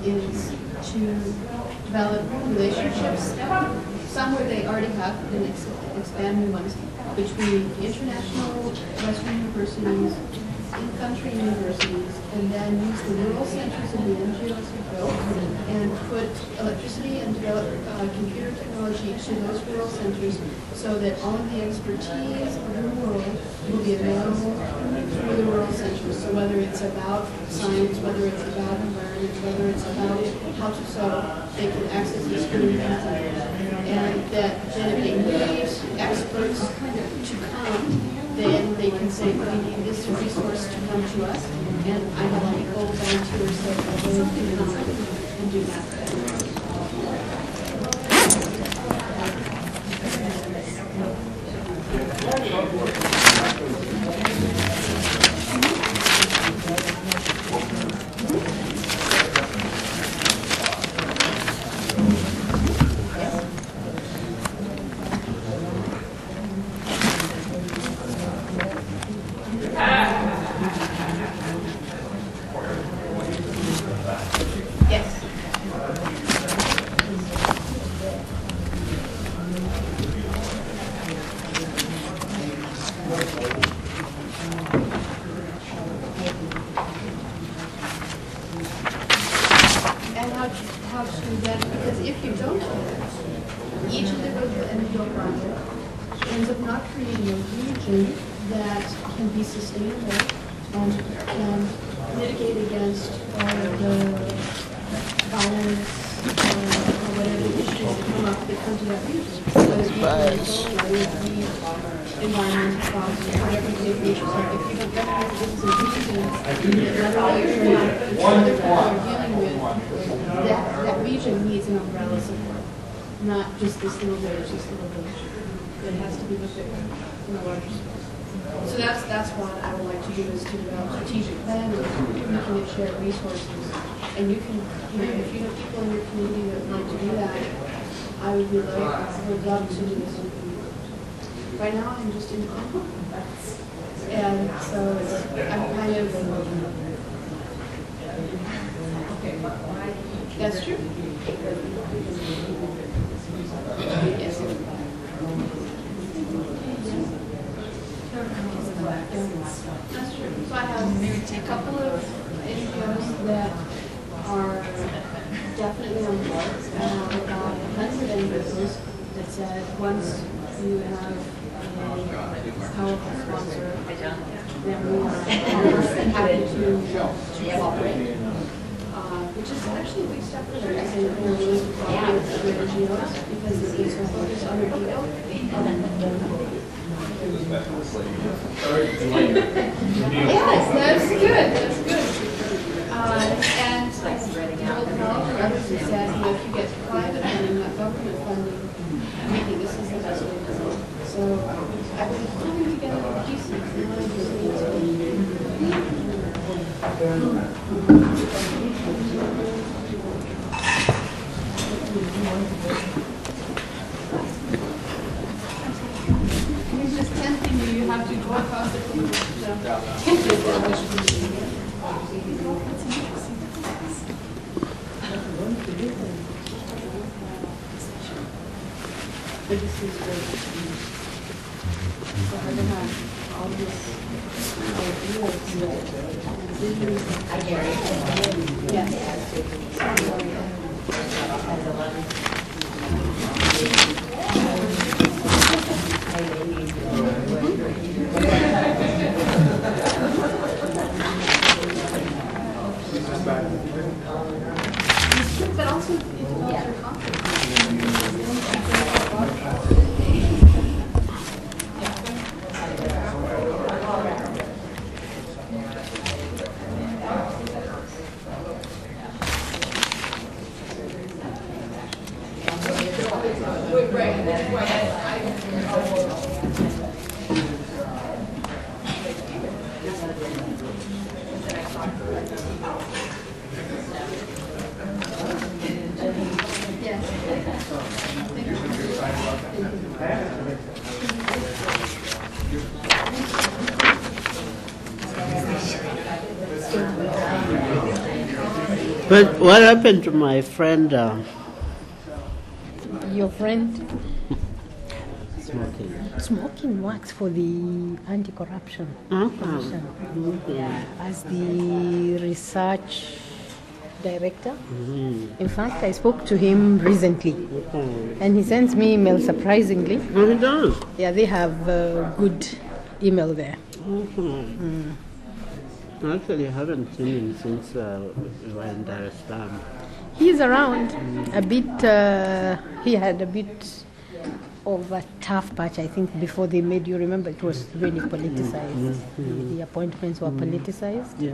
is to develop relationships, some where they already have, and expand new ones, between international Western universities, in-country universities, and then use the rural centers of the NGOs we built and put electricity and develop computer technology to those rural centers so that all of the expertise of the world will be available through the rural centers. So whether it's about science, whether it's about environment, whether it's about how to sew, they can access these students. And that then if they need experts to come, then they can say, we need this resource to come to us, and I have people, volunteers that will come and do that. That region needs an umbrella support, not just this little village, It has to be looked at in a larger space. So that's what I would like to do, is to develop strategic planning, looking at shared resources. And you can, if you know people in your community that would like to do that, I would love to do this. Right now I'm just in Congo. And so I'm kind of, that's true. Yes. That's true. So I have a couple of NGOs that are definitely on board. About 100 NGOs that said once you have a powerful sponsor, then we are happy to cooperate. Which is actually a big step further. I think we're willing to cooperate with other NGOs because it is a focus on their ego. Yes, that's good. That's good. And others have said, if you get private funding, not government funding, maybe this is the best way to go. So I've been putting together the pieces, and I just need to. It's just tempting you. You have to go across the table. But this is great. So I don't have all this I carry it. Yes. But also it develops your confidence. But what happened to my friend Your friend smoking? smoking works for the anti-corruption commission. Yeah, as the research director. In fact, I spoke to him recently, and he sends me email surprisingly. Oh, he does? Yeah, they have good email there. Actually, I haven't seen him since we were in Dar es Salaam. He's around a bit. He had a bit of a tough patch, I think, before they made. You remember, it was really politicized. The appointments were politicized. Yeah.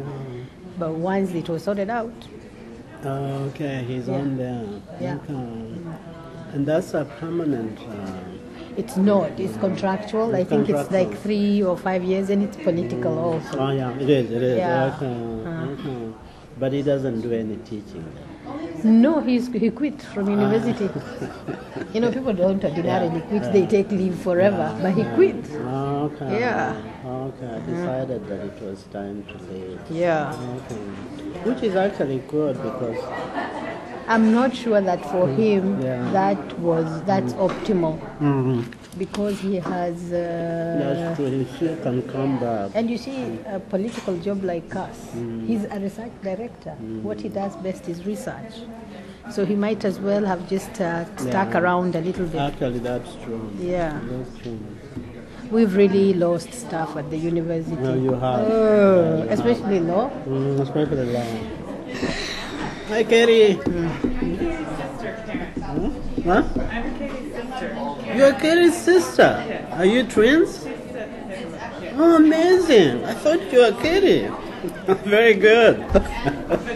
But once it was sorted out, Okay, he's on there. Yeah. Okay. And that's a permanent. it's not. It's contractual. I think it's like 3 or 5 years, and it's political also. Oh, yeah, it is. It is. Yeah. Okay. But he doesn't do any teaching. No, he quit from university. You know, people don't ordinarily quit; they take leave forever. But he quit. Okay. Yeah. Okay. I decided that it was time to leave. Yeah. Okay. Which is actually good because I'm not sure that for him Yeah. that's optimal because he has. that's true. He still can come back. And you see, a political job like us, he's a research director. What he does best is research. So he might as well have just stuck around a little bit. Actually, that's true. Yeah. That's true. We've really lost staff at the university. No, you have. Especially law. Especially law. Hi, Katie. Huh? I'm Katie's sister. You're Katie's sister. Are you twins? Oh, amazing. I thought you were Katie. Very good. But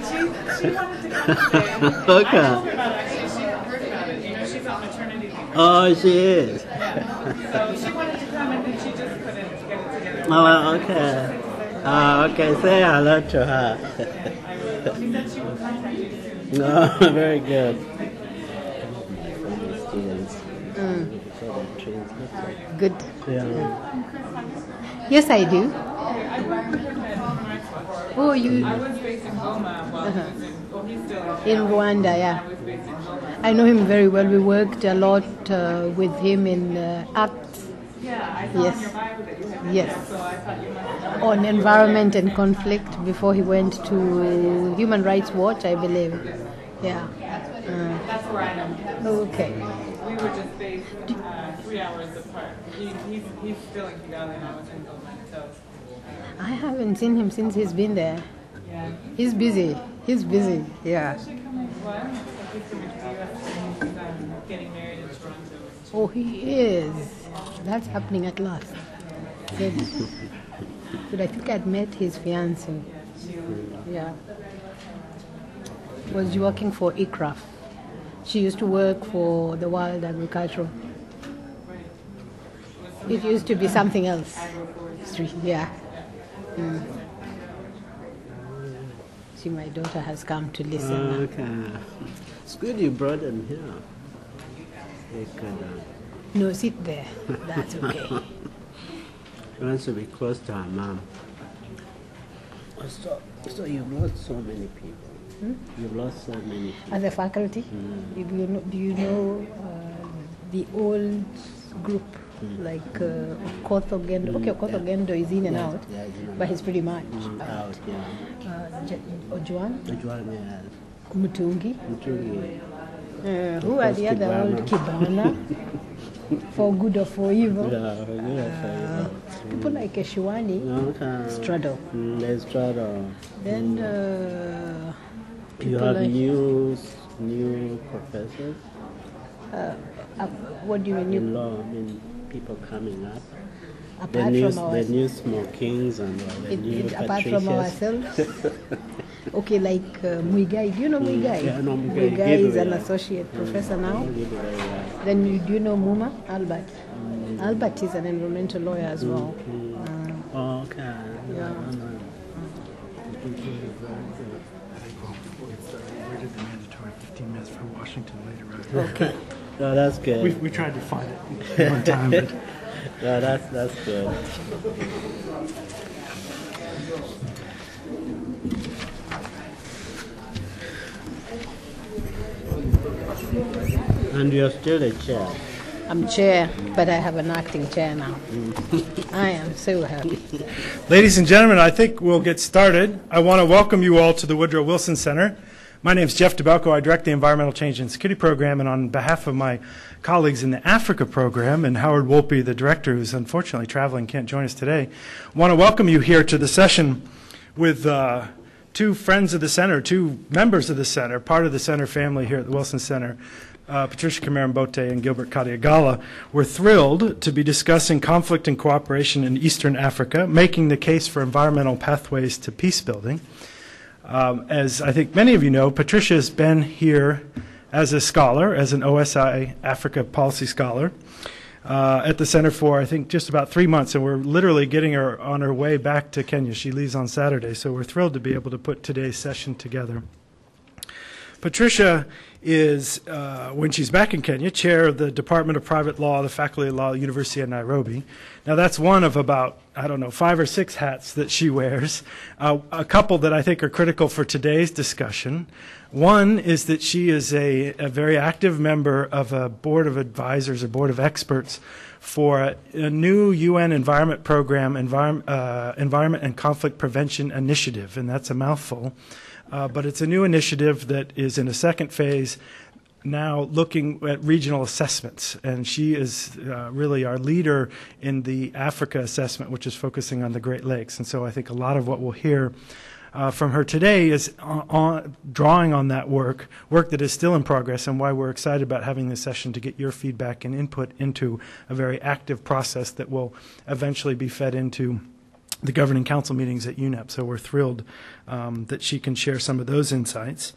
she wanted to come today. Okay. I told her about it, actually. She heard about it. You know, she's on maternity leave. Oh, she is. So she wanted to come and then she just couldn't get it together. Oh, okay. Okay, say hello to her. She said she would contact you soon. Oh, very good. Good. Yeah. Yes, I do. I worked with him at Human Rights Watch. Oh, you I was based in Goma while he was in, well, he's still in Rwanda? I Yeah. was based in Goma. I know him very well. We worked a lot with him in ACT Yeah, I saw Yes. on your bio that you had Yes. that, so I thought you must have. on environment and conflict before he went to Human Rights Watch, I believe. Yeah. That's where I know him. Okay. We were just based 3 hours apart. He's still in Kigali and I was in Goma, so I haven't seen him since he's been there. yeah. He's busy. He's busy. Yeah. Actually coming, well, I don't know if he's coming to the US and he's getting married in Toronto. Oh, he is. That's happening at last. Good. But I think I'd met his fiance. Yeah. Was working for ICRAF. She used to work for the World Agricultural. It used to be something else. Yeah. See, my daughter has come to listen now. Okay. It's good you brought him here. He could, No, sit there. That's okay. she wants to be close to her mom. So you've lost so many people. You've lost so many people. As a faculty, do you know the old group like Okotho Gendo? Okay, Okotho Gendo is in and out, Yeah, it's in and but he's pretty much out, yeah. Ojuan, Yeah. Mutungi. Mtungi. Who are the other old Kibana? For good or for evil. Yeah, People like Eshiwani okay. straddle. They straddle. Then You people have like new professors what do you mean? in law. I mean, people coming up. Apart the from our new smokings and the new apart from Patricias. ourselves. Okay, like Muigai. Do you know Muigai? Yeah, I know Muigai. Muigai is an Yeah. associate professor now. Really very well. Then do you know Muma? Albert. Albert is an environmental lawyer as well. Oh, okay. Yeah. We did the mandatory 15 minutes from Washington later. Right? Okay. No, that's good. We tried to find it one time, but No, that's good. And you're still a chair. I'm chair, but I have an acting chair now. I am so happy. Ladies and gentlemen, I think we'll get started. I want to welcome you all to the Woodrow Wilson Center. My name is Jeff DeBelko. I direct the Environmental Change and Security Program, and on behalf of my colleagues in the Africa program and Howard Wolpe, the director, who's unfortunately traveling, can't join us today, I want to welcome you here to the session with two friends of the center, two members of the center, part of the center family here at the Wilson Center, Patricia Cameron-Bote and Gilbert Kadiagala. We're thrilled to be discussing conflict and cooperation in Eastern Africa, making the case for environmental pathways to peace building. As I think many of you know, Patricia has been here as a scholar, as an OSI Africa policy scholar, at the center for, I think, just about 3 months, and we're literally getting her on her way back to Kenya. She leaves on Saturday, so we're thrilled to be able to put today's session together. Patricia is, when she's back in Kenya, chair of the Department of Private Law, the Faculty of Law, University of Nairobi. Now, that's one of about, 5 or 6 hats that she wears. A couple that I think are critical for today's discussion. One is that she is a very active member of a board of advisors, a board of experts for a new UN environment program, Environment and Conflict Prevention Initiative, and that's a mouthful. But it's a new initiative that is in a second phase now looking at regional assessments. And she is really our leader in the Africa assessment, which is focusing on the Great Lakes. And so I think a lot of what we'll hear from her today is drawing on that work that is still in progress, and why we're excited about having this session to get your feedback and input into a very active process that will eventually be fed into the governing council meetings at UNEP. So we're thrilled that she can share some of those insights.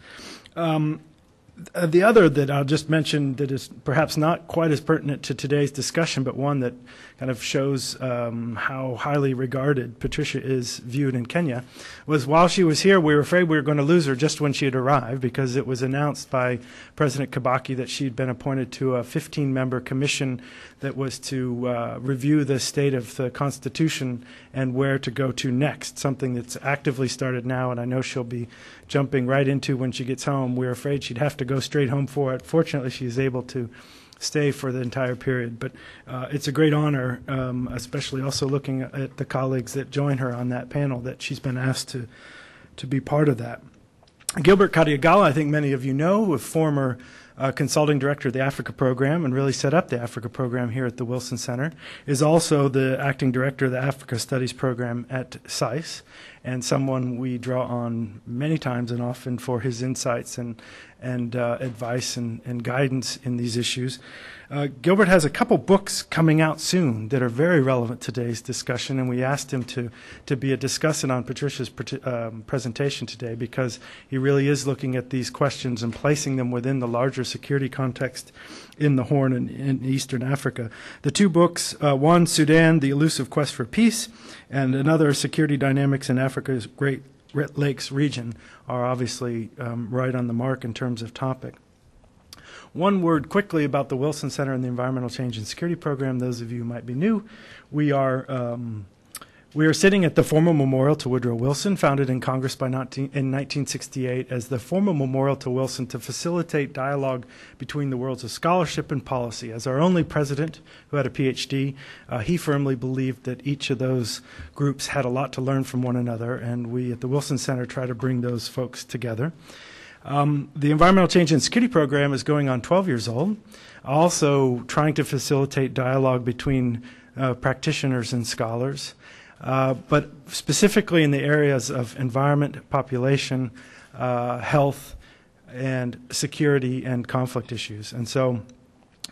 The other that I'll just mention that is perhaps not quite as pertinent to today's discussion, but one that kind of shows how highly regarded Patricia is viewed in Kenya, was while she was here, we were afraid we were going to lose her just when she had arrived, because it was announced by President Kibaki that she'd been appointed to a 15-member commission that was to review the state of the Constitution and where to go to next, something that's actively started now, and I know she'll be jumping right into when she gets home. We were afraid she'd have to go straight home for it. Fortunately, she's able to stay for the entire period. But it's a great honor, especially also looking at the colleagues that join her on that panel, that she's been asked to be part of that. Gilbert Kadiagala, I think many of you know, a former consulting director of the Africa program and really set up the Africa program here at the Wilson Center, is also the acting director of the Africa Studies program at SAIS, and someone we draw on many times and often for his insights and advice and guidance in these issues. Gilbert has a couple books coming out soon that are very relevant to today's discussion, and we asked him to be a discussant on Patricia's presentation today, because he really is looking at these questions and placing them within the larger security context in the Horn and in Eastern Africa. The two books, one, Sudan, The Elusive Quest for Peace, and another, Security Dynamics in Africa's Great Lakes Region, are obviously right on the mark in terms of topic. One word quickly about the Wilson Center and the Environmental Change and Security Program. Those of you who might be new, we are sitting at the formal memorial to Woodrow Wilson, founded in Congress in 1968 as the formal memorial to Wilson to facilitate dialogue between the worlds of scholarship and policy. As our only president who had a PhD, he firmly believed that each of those groups had a lot to learn from one another, and we at the Wilson Center try to bring those folks together. The Environmental Change and Security Program is going on 12 years old, also trying to facilitate dialogue between practitioners and scholars, but specifically in the areas of environment, population, health, and security and conflict issues. And so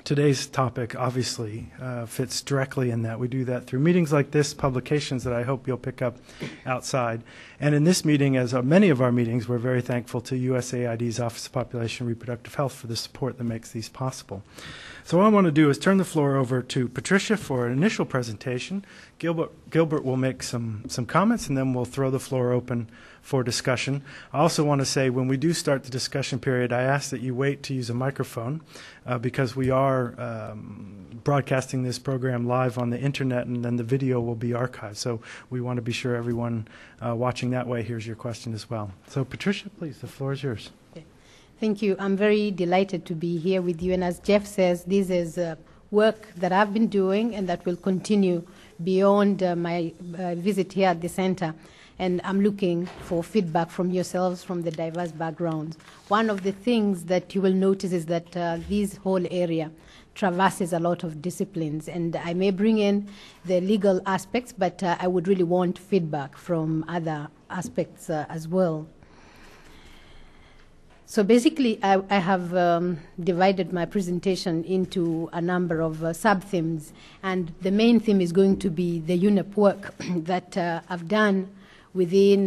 today's topic obviously fits directly in that. We do that through meetings like this, publications that I hope you'll pick up outside. And in this meeting, as many of our meetings, we're very thankful to USAID's Office of Population and Reproductive Health for the support that makes these possible. So what I want to do is turn the floor over to Patricia for an initial presentation. Gilbert will make some comments, and then we'll throw the floor open for discussion. I also want to say, when we do start the discussion period, I ask that you wait to use a microphone because we are broadcasting this program live on the internet, and then the video will be archived. So we want to be sure everyone watching that way hears your question as well. So Patricia, please, the floor is yours. Thank you. I'm very delighted to be here with you. And as Jeff says, this is work that I've been doing and that will continue beyond my visit here at the center. And I'm looking for feedback from yourselves from the diverse backgrounds. One of the things that you will notice is that this whole area traverses a lot of disciplines. And I may bring in the legal aspects, but I would really want feedback from other aspects as well. So basically, I have divided my presentation into a number of sub-themes, and the main theme is going to be the UNEP work that I've done within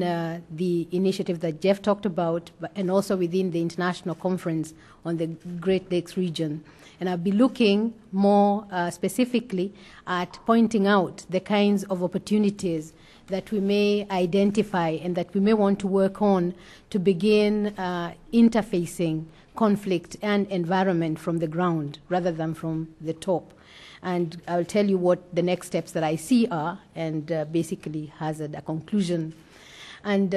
the initiative that Jeff talked about, and also within the International Conference on the Great Lakes region. And I'll be looking more specifically at pointing out the kinds of opportunities that we may identify and that we may want to work on to begin interfacing conflict and environment from the ground rather than from the top. And I'll tell you what the next steps that I see are, and basically hazard a conclusion. And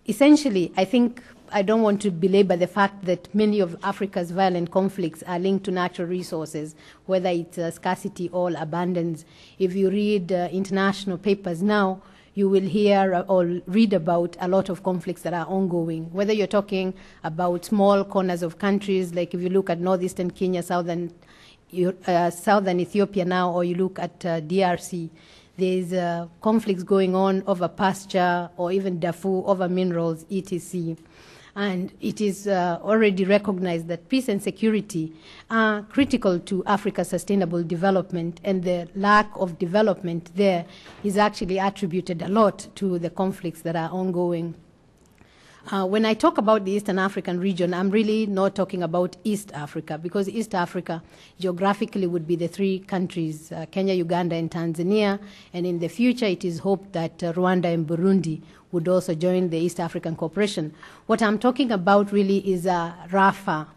essentially, I think I don't want to belabor the fact that many of Africa's violent conflicts are linked to natural resources, whether it's scarcity or abundance. If you read international papers now, you will hear or read about a lot of conflicts that are ongoing, whether you're talking about small corners of countries, like if you look at northeastern Kenya, southern Ethiopia now, or you look at DRC, there's conflicts going on over pasture or even Darfur over minerals, etc. And it is already recognized that peace and security are critical to Africa's sustainable development, and the lack of development there is actually attributed a lot to the conflicts that are ongoing. When I talk about the Eastern African region, I'm really not talking about East Africa, because East Africa geographically would be the three countries, Kenya, Uganda, and Tanzania, and in the future it is hoped that Rwanda and Burundi would also join the East African Cooperation. What I'm talking about really is a rougher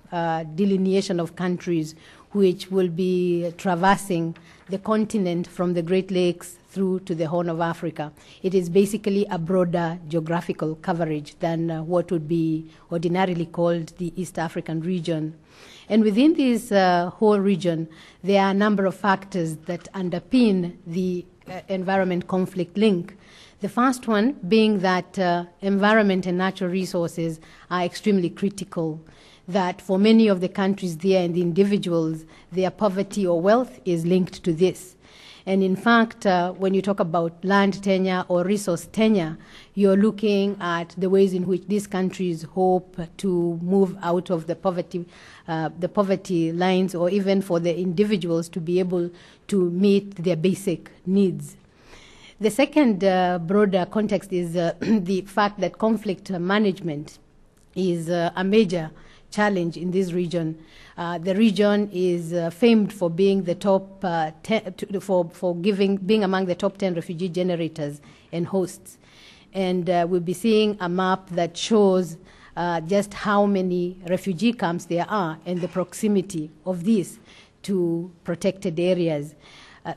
delineation of countries which will be traversing the continent from the Great Lakes through to the Horn of Africa. It is basically a broader geographical coverage than what would be ordinarily called the East African region. And within this whole region, there are a number of factors that underpin the environment conflict link. The first one being that environment and natural resources are extremely critical, that for many of the countries there and the individuals, their poverty or wealth is linked to this. And in fact, when you talk about land tenure or resource tenure, you're looking at the ways in which these countries hope to move out of the poverty lines, or even for the individuals to be able to meet their basic needs. The second broader context is the fact that conflict management is a major challenge in this region. The region is famed for being the top being among the top 10 refugee generators and hosts. And we'll be seeing a map that shows just how many refugee camps there are and the proximity of these to protected areas.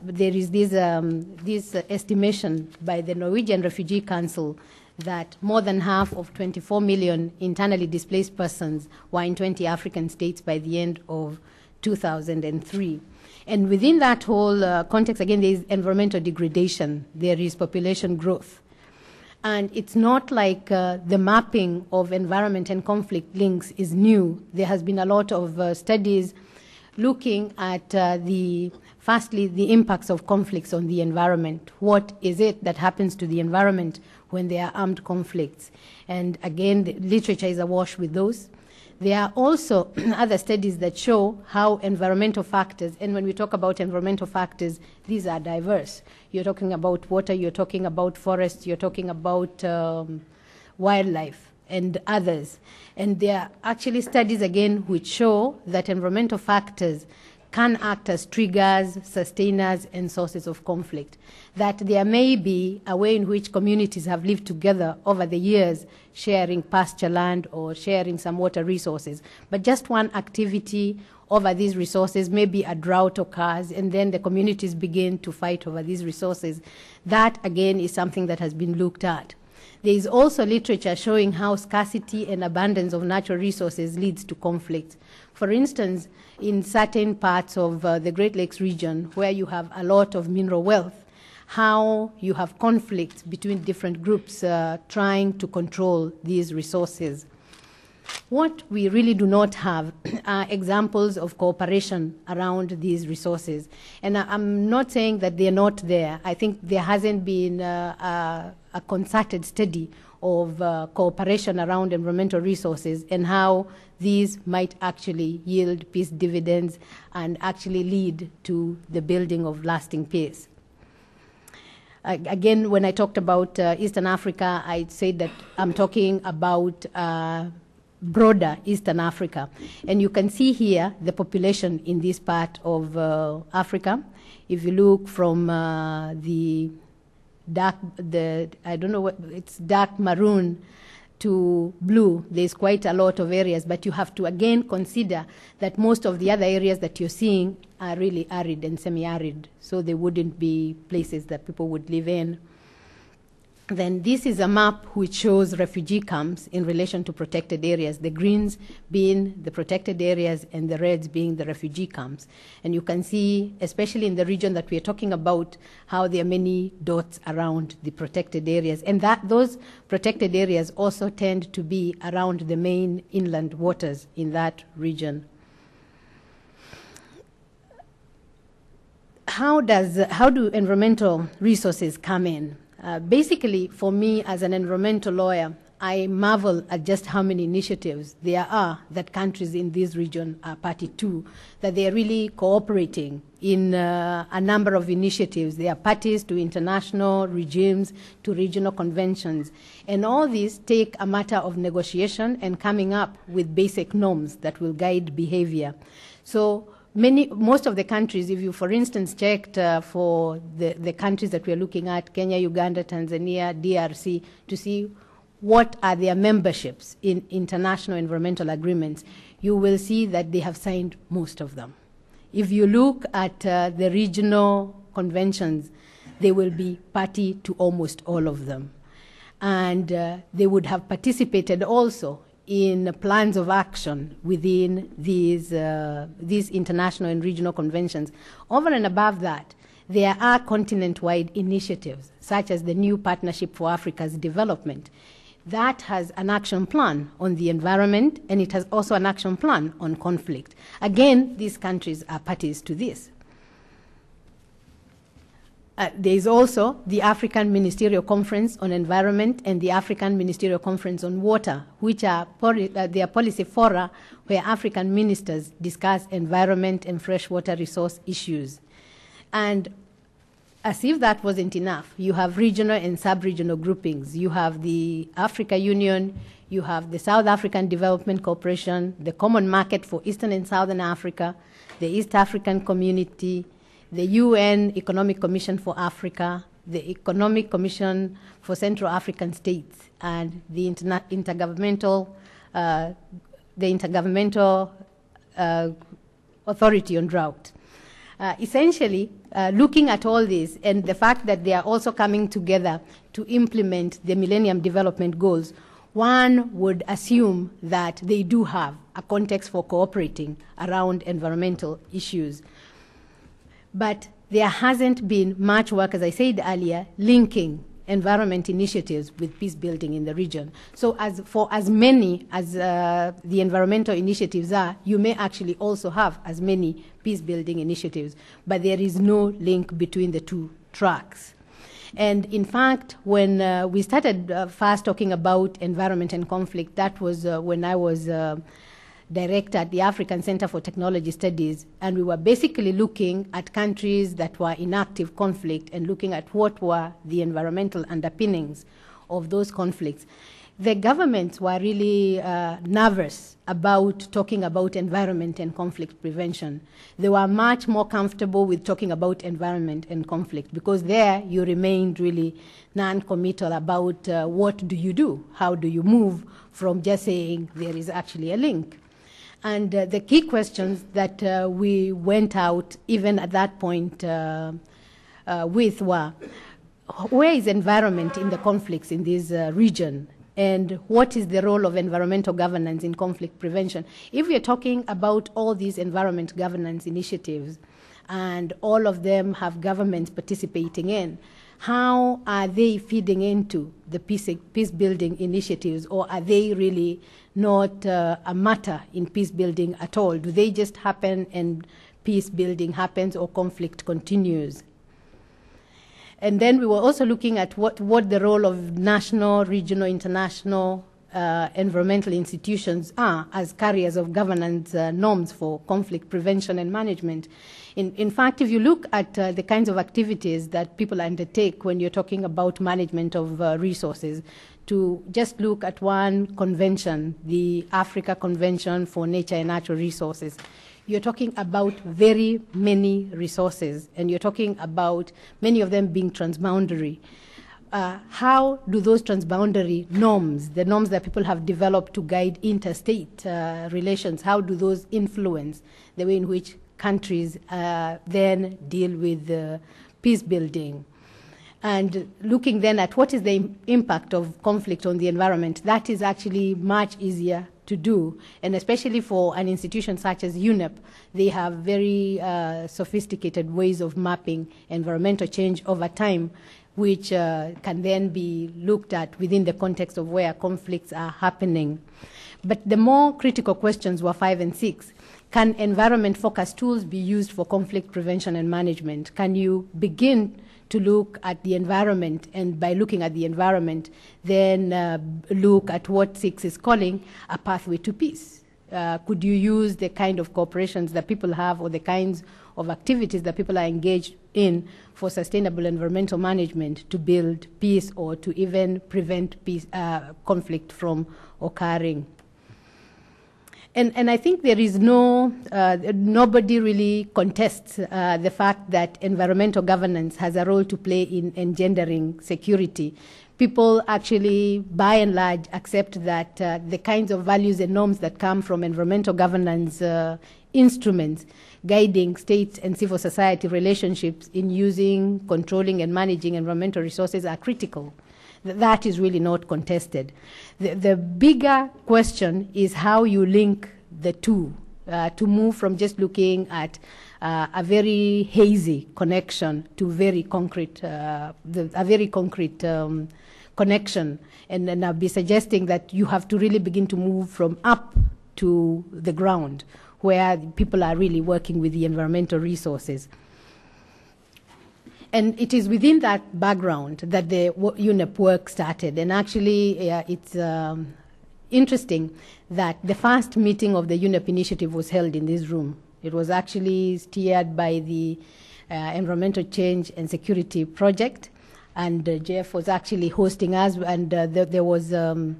There is this estimation by the Norwegian Refugee Council that more than half of 24 million internally displaced persons were in 20 African states by the end of 2003. And within that whole context, again, there is environmental degradation, there is population growth. And it's not like the mapping of environment and conflict links is new. There has been a lot of studies looking at firstly, the impacts of conflicts on the environment. What is it that happens to the environment when there are armed conflicts? And again, the literature is awash with those. There are also other studies that show how environmental factors, and when we talk about environmental factors, these are diverse. You're talking about water, you're talking about forests, you're talking about wildlife and others. And there are actually studies again which show that environmental factors can act as triggers, sustainers, and sources of conflict. That there may be a way in which communities have lived together over the years, sharing pasture land or sharing some water resources. But just one activity over these resources, maybe a drought occurs, and then the communities begin to fight over these resources. That, again, is something that has been looked at. There is also literature showing how scarcity and abundance of natural resources leads to conflict. For instance, in certain parts of the Great Lakes region where you have a lot of mineral wealth, how you have conflicts between different groups trying to control these resources. What we really do not have are examples of cooperation around these resources. And I'm not saying that they're not there. I think there hasn't been a concerted study of cooperation around environmental resources and how these might actually yield peace dividends and actually lead to the building of lasting peace. Again, when I talked about Eastern Africa, I said that I'm talking about broader Eastern Africa. And you can see here the population in this part of Africa. If you look from the dark, I don't know what, it's dark maroon to blue, there's quite a lot of areas, but you have to again consider that most of the other areas that you're seeing are really arid and semi-arid, so they wouldn't be places that people would live in. Then this is a map which shows refugee camps in relation to protected areas, the greens being the protected areas and the reds being the refugee camps. And you can see, especially in the region that we are talking about, how there are many dots around the protected areas. And that those protected areas also tend to be around the main inland waters in that region. How do environmental resources come in? Basically, for me as an environmental lawyer, I marvel at just how many initiatives there are that countries in this region are party to, that they are really cooperating in a number of initiatives. They are parties to international regimes, to regional conventions. And all these take a matter of negotiation and coming up with basic norms that will guide behavior. So most of the countries, if you, for instance, checked for the countries that we're looking at, Kenya, Uganda, Tanzania, DRC, to see what are their memberships in international environmental agreements, you will see that they have signed most of them. If you look at the regional conventions, they will be party to almost all of them. And they would have participated also in plans of action within these international and regional conventions. Over and above that, there are continent-wide initiatives, such as the New Partnership for Africa's Development. That has an action plan on the environment, and it has also an action plan on conflict. Again, these countries are parties to this. There is also the African Ministerial Conference on Environment and the African Ministerial Conference on Water, which are their policy fora where African ministers discuss environment and freshwater resource issues. And as if that wasn't enough, you have regional and sub-regional groupings. You have the Africa Union, you have the South African Development Corporation, the Common Market for Eastern and Southern Africa, the East African Community, the UN Economic Commission for Africa, the Economic Commission for Central African States, and the Intergovernmental Authority on Drought. Essentially, looking at all this and the fact that they are also coming together to implement the Millennium Development Goals, one would assume that they do have a context for cooperating around environmental issues. But there hasn't been much work, as I said earlier, linking environment initiatives with peace building in the region. So for as many as the environmental initiatives are, you may actually also have as many peace building initiatives, but there is no link between the two tracks. And in fact, when we started first talking about environment and conflict, that was when I was director at the African Center for Technology Studies, and we were basically looking at countries that were in active conflict and looking at what were the environmental underpinnings of those conflicts. The governments were really nervous about talking about environment and conflict prevention. They were much more comfortable with talking about environment and conflict because there you remained really non-committal about what do you do, how do you move from just saying there is actually a link. And the key questions that we went out, even at that point, with were, where is environment in the conflicts in this region? And what is the role of environmental governance in conflict prevention? If we are talking about all these environment governance initiatives, and all of them have governments participating in, how are they feeding into the peace building initiatives, or are they really not a matter in peace building at all? Do they just happen and peace building happens, or conflict continues? And then we were also looking at what the role of national, regional, international environmental institutions are as carriers of governance norms for conflict prevention and management. In fact, if you look at the kinds of activities that people undertake when you're talking about management of resources, to just look at one convention, the Africa Convention for Nature and Natural Resources, you're talking about very many resources, and you're talking about many of them being transboundary. How do those transboundary norms, the norms that people have developed to guide interstate relations, how do those influence the way in which countries then deal with peace building? And looking then at what is the impact of conflict on the environment, that is actually much easier to do. And especially for an institution such as UNEP, they have very sophisticated ways of mapping environmental change over time, which can then be looked at within the context of where conflicts are happening. But the more critical questions were 5 and 6. Can environment-focused tools be used for conflict prevention and management? Can you begin to look at the environment, and by looking at the environment, then look at what 6 is calling a pathway to peace? Could you use the kind of cooperations that people have, or the kinds of activities that people are engaged in for sustainable environmental management to build peace, or to even prevent peace, conflict from occurring? And I think there is nobody really contests the fact that environmental governance has a role to play in engendering security. People actually, by and large, accept that the kinds of values and norms that come from environmental governance instruments guiding states and civil society relationships in using, controlling, and managing environmental resources are critical. That is really not contested. The bigger question is how you link the two to move from just looking at a very hazy connection to very concrete, a very concrete connection. And I'll be suggesting that you have to really begin to move from up to the ground, where people are really working with the environmental resources. And it is within that background that the UNEP work started. And actually, it's interesting that the first meeting of the UNEP initiative was held in this room. It was actually steered by the Environmental Change and Security Project. And Jeff was actually hosting us. And there was the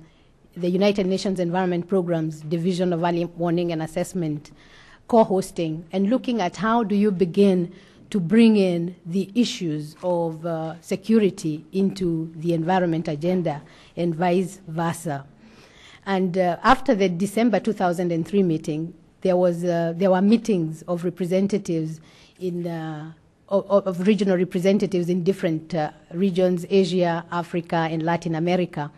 United Nations Environment Program's Division of Early Warning and Assessment co-hosting, and looking at how do you begin to bring in the issues of security into the environment agenda, and vice versa. And after the December 2003 meeting, there were meetings of representatives of regional representatives in different regions, Asia, Africa, and Latin America.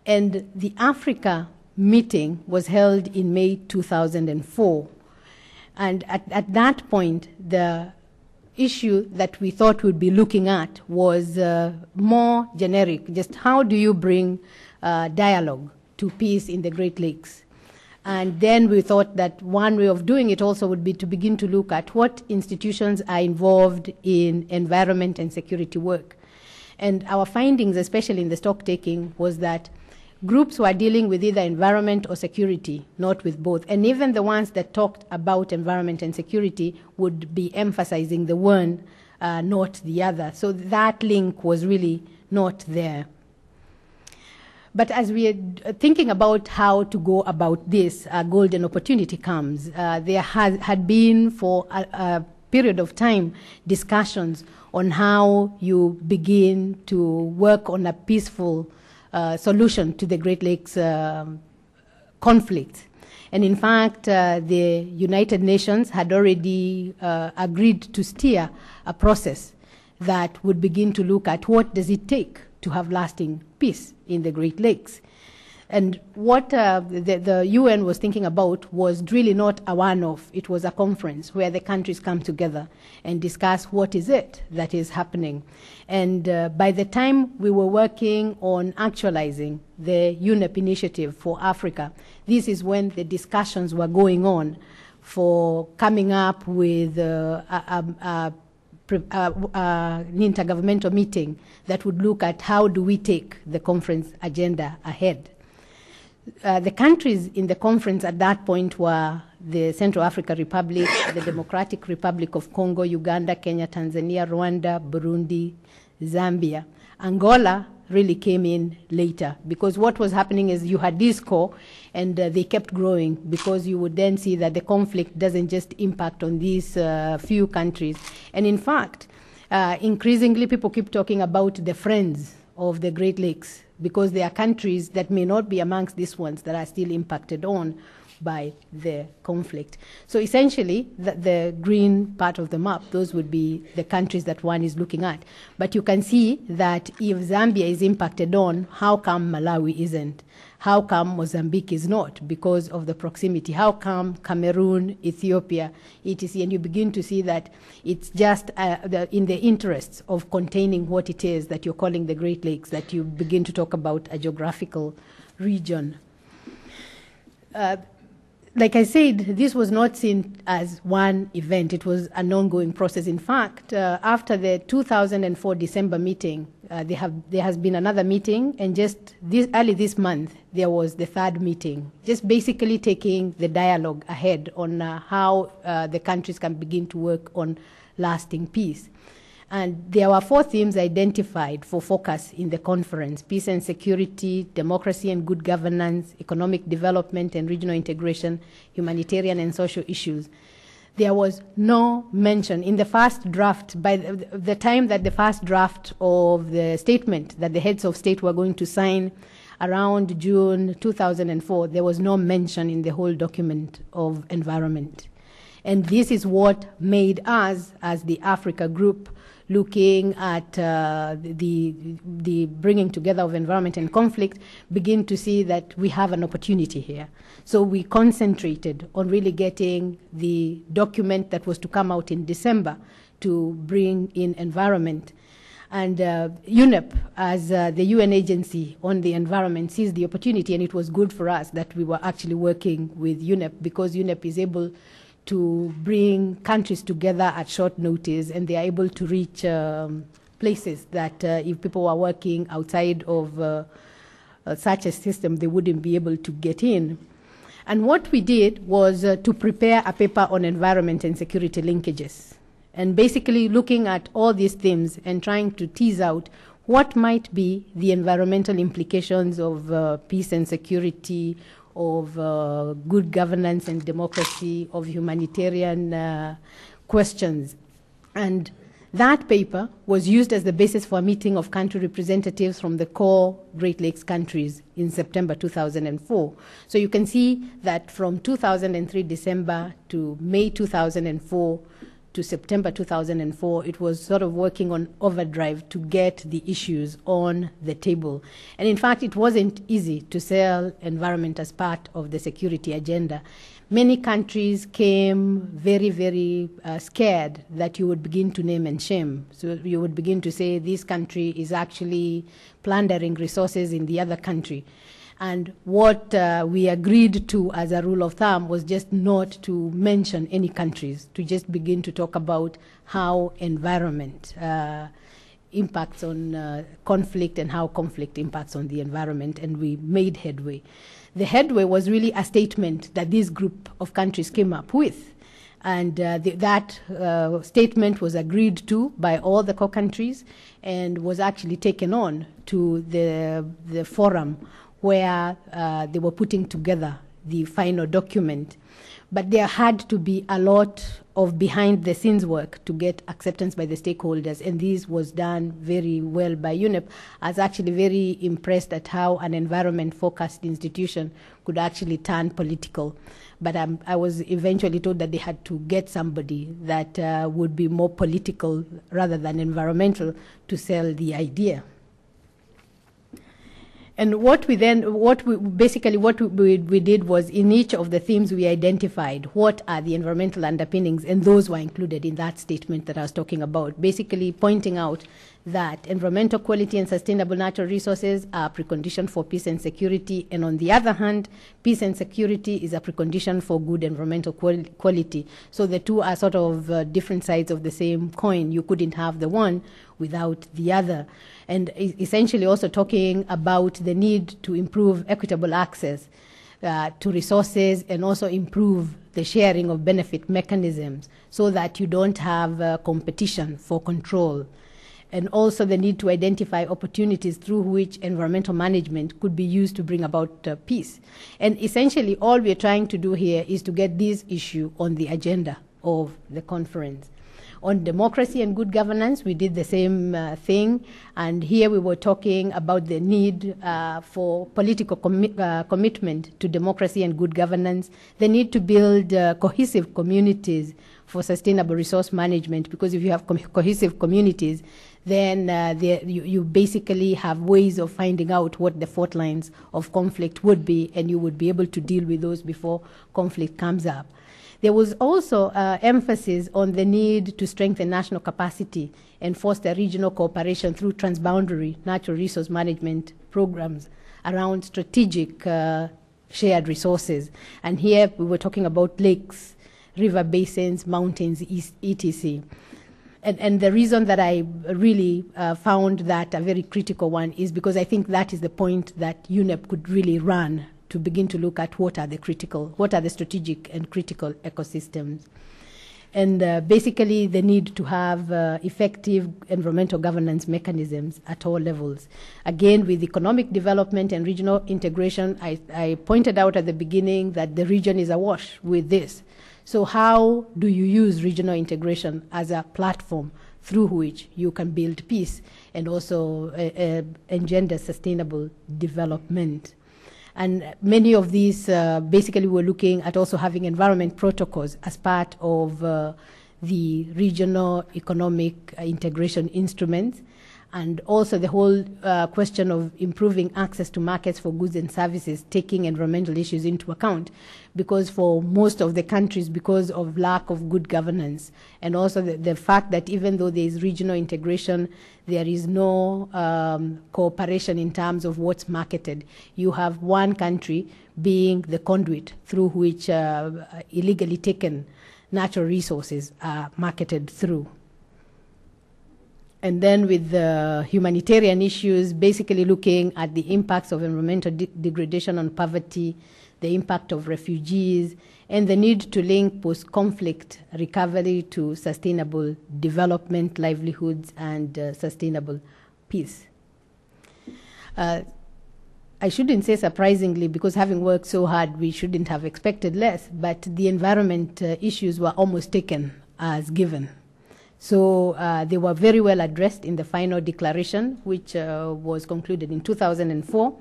And the Africa meeting was held in May 2004. And at that point, the issue that we thought we'd be looking at was more generic. Just how do you bring dialogue to peace in the Great Lakes? And then we thought that one way of doing it also would be to begin to look at what institutions are involved in environment and security work. And our findings, especially in the stock taking, was that groups who are dealing with either environment or security, not with both. And even the ones that talked about environment and security would be emphasizing the one, not the other. So that link was really not there. But as we are thinking about how to go about this, a golden opportunity comes. There had been for a period of time discussions on how you begin to work on a peaceful solution to the Great Lakes conflict. And in fact, the United Nations had already agreed to steer a process that would begin to look at what does it take to have lasting peace in the Great Lakes. And what the UN was thinking about was really not a one-off. It was a conference where the countries come together and discuss what is it that is happening. And by the time we were working on actualizing the UNEP initiative for Africa, this is when the discussions were going on for coming up with an intergovernmental meeting that would look at how do we take the conference agenda ahead. The countries in the conference at that point were the Central African Republic, the Democratic Republic of Congo, Uganda, Kenya, Tanzania, Rwanda, Burundi, Zambia. Angola really came in later, because what was happening is you had this core, and they kept growing, because you would then see that the conflict doesn't just impact on these few countries. And in fact, increasingly people keep talking about the friends of the Great Lakes, because there are countries that may not be amongst these ones that are still impacted on by the conflict. So essentially, the green part of the map, those would be the countries that one is looking at. But you can see that if Zambia is impacted on, how come Malawi isn't? How come Mozambique is not? Because of the proximity. How come Cameroon, Ethiopia, etc.? And you begin to see that it's just in the interests of containing what it is that you're calling the Great Lakes that you begin to talk about a geographical region. Like I said, this was not seen as one event. It was an ongoing process. In fact, after the 2004 December meeting, there has been another meeting, and just early this month, there was the third meeting, just basically taking the dialogue ahead on how the countries can begin to work on lasting peace. And there were 4 themes identified for focus in the conference: peace and security, democracy and good governance, economic development and regional integration, humanitarian and social issues. There was no mention in the first draft, by the time that the first draft of the statement that the heads of state were going to sign around June 2004, there was no mention in the whole document of environment. And this is what made us, as the Africa group, looking at the bringing together of environment and conflict, begin to see that we have an opportunity here. So we concentrated on really getting the document that was to come out in December to bring in environment. And UNEP, as the UN agency on the environment, sees the opportunity, and it was good for us that we were actually working with UNEP, because UNEP is able to bring countries together at short notice, and they are able to reach places that if people were working outside of such a system, they wouldn't be able to get in. And what we did was to prepare a paper on environment and security linkages, and basically looking at all these themes and trying to tease out what might be the environmental implications of peace and security, of good governance and democracy, of humanitarian questions. And that paper was used as the basis for a meeting of country representatives from the core Great Lakes countries in September 2004. So you can see that from 2003 December to May 2004 to September 2004, it was sort of working on overdrive to get the issues on the table. And in fact, it wasn't easy to sell environment as part of the security agenda. Many countries came very, very scared that you would begin to name and shame. So you would begin to say this country is actually plundering resources in the other country. And what we agreed to as a rule of thumb was just not to mention any countries, to just begin to talk about how environment impacts on conflict and how conflict impacts on the environment, and we made headway. The headway was really a statement that this group of countries came up with, and that statement was agreed to by all the core countries and was actually taken on to the forum where they were putting together the final document. But there had to be a lot of behind the scenes work to get acceptance by the stakeholders, and this was done very well by UNEP. I was actually very impressed at how an environment focused institution could actually turn political. But I was eventually told that they had to get somebody that would be more political rather than environmental to sell the idea. And what we did was, in each of the themes we identified what are the environmental underpinnings, and those were included in that statement that I was talking about, basically pointing out that environmental quality and sustainable natural resources are a precondition for peace and security, and on the other hand, peace and security is a precondition for good environmental quality. So the two are sort of different sides of the same coin. You couldn't have the one without the other. And essentially also talking about the need to improve equitable access to resources, and also improve the sharing of benefit mechanisms so that you don't have competition for control. And also the need to identify opportunities through which environmental management could be used to bring about peace. And essentially all we're trying to do here is to get this issue on the agenda of the conference. On democracy and good governance, we did the same thing, and here we were talking about the need for political commitment to democracy and good governance, the need to build cohesive communities for sustainable resource management, because if you have cohesive communities, then you basically have ways of finding out what the fault lines of conflict would be, and you would be able to deal with those before conflict comes up. There was also emphasis on the need to strengthen national capacity and foster regional cooperation through transboundary natural resource management programs around strategic shared resources. And here we were talking about lakes, river basins, mountains, etc. And the reason that I really found that a very critical one is because I think that is the point that UNEP could really run to begin to look at what are the strategic and critical ecosystems. And basically the need to have effective environmental governance mechanisms at all levels. Again, with economic development and regional integration, I pointed out at the beginning that the region is awash with this. So how do you use regional integration as a platform through which you can build peace and also engender sustainable development? And many of these basically were looking at also having environment protocols as part of the regional economic integration instruments, and also the whole question of improving access to markets for goods and services, taking environmental issues into account, because for most of the countries, because of lack of good governance, and also the fact that even though there is regional integration, there is no cooperation in terms of what's marketed. You have one country being the conduit through which illegally taken natural resources are marketed through. And then with the humanitarian issues, basically looking at the impacts of environmental degradation on poverty, the impact of refugees, and the need to link post-conflict recovery to sustainable development, livelihoods, and sustainable peace. I shouldn't say surprisingly, because having worked so hard, we shouldn't have expected less, but the environment issues were almost taken as given. So they were very well addressed in the final declaration, which was concluded in 2004,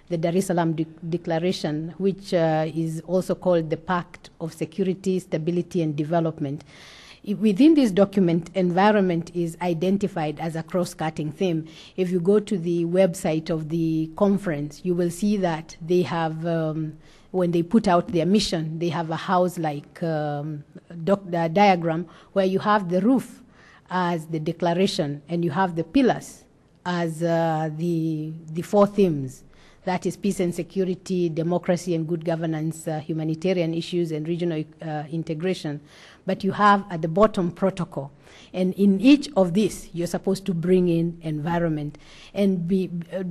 the Dar es Salaam Declaration, which is also called the Pact of Security, Stability, and Development. Within this document, environment is identified as a cross-cutting theme. If you go to the website of the conference, you will see that they have, when they put out their mission, they have a house-like diagram where you have the roof as the declaration and you have the pillars as the four themes. That is peace and security, democracy and good governance, humanitarian issues, and regional integration. But you have at the bottom protocol. And in each of these, you're supposed to bring in environment. And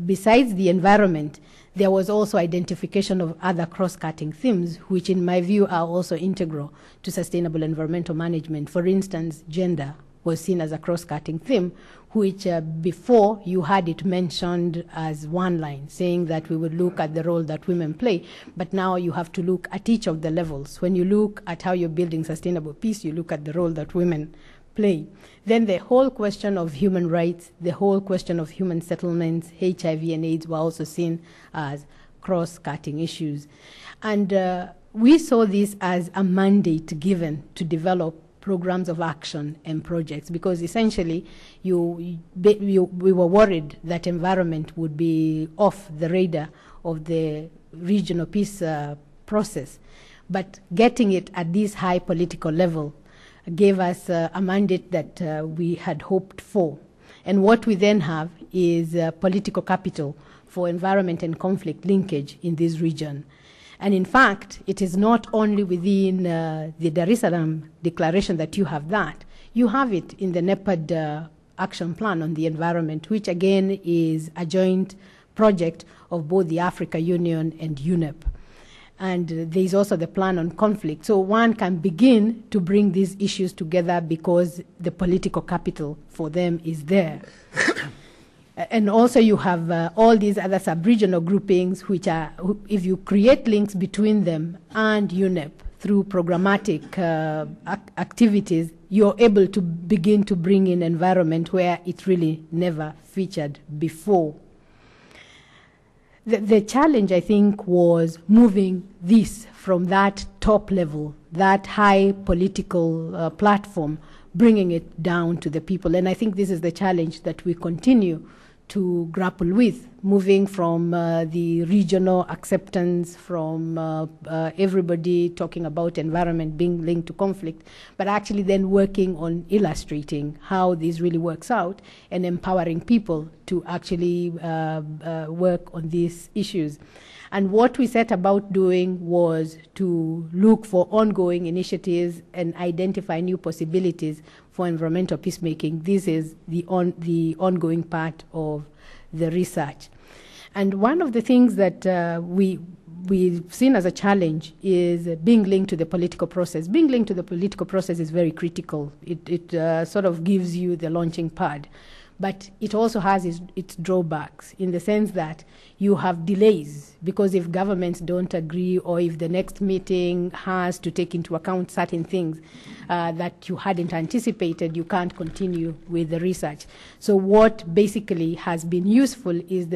besides the environment, there was also identification of other cross-cutting themes, which in my view are also integral to sustainable environmental management. For instance, gender, was seen as a cross-cutting theme, which before you had it mentioned as one line, saying that we would look at the role that women play, but now you have to look at each of the levels. When you look at how you're building sustainable peace, you look at the role that women play. Then the whole question of human rights, the whole question of human settlements, HIV and AIDS were also seen as cross-cutting issues. And we saw this as a mandate given to develop programs of action and projects, because essentially we were worried that environment would be off the radar of the regional peace process. But getting it at this high political level gave us a mandate that we had hoped for. And what we then have is political capital for environment and conflict linkage in this region. And in fact, it is not only within the Dar es Salaam Declaration that you have that. You have it in the NEPAD Action Plan on the Environment, which again is a joint project of both the Africa Union and UNEP. And there is also the plan on conflict. So one can begin to bring these issues together because the political capital for them is there. And also you have all these other sub-regional groupings, which are, if you create links between them and UNEP through programmatic activities, you're able to begin to bring in environment where it really never featured before. The challenge, I think, was moving this from that top level, that high political platform, bringing it down to the people. And I think this is the challenge that we continue to grapple with, moving from the regional acceptance, from everybody talking about environment being linked to conflict, but actually then working on illustrating how this really works out and empowering people to actually work on these issues. And what we set about doing was to look for ongoing initiatives and identify new possibilities for environmental peacemaking. This is the ongoing part of the research. And one of the things that we've seen as a challenge is being linked to the political process. Being linked to the political process is very critical. It sort of gives you the launching pad. But it also has its drawbacks in the sense that you have delays, because if governments don't agree or if the next meeting has to take into account certain things that you hadn't anticipated, you can't continue with the research. So what basically has been useful is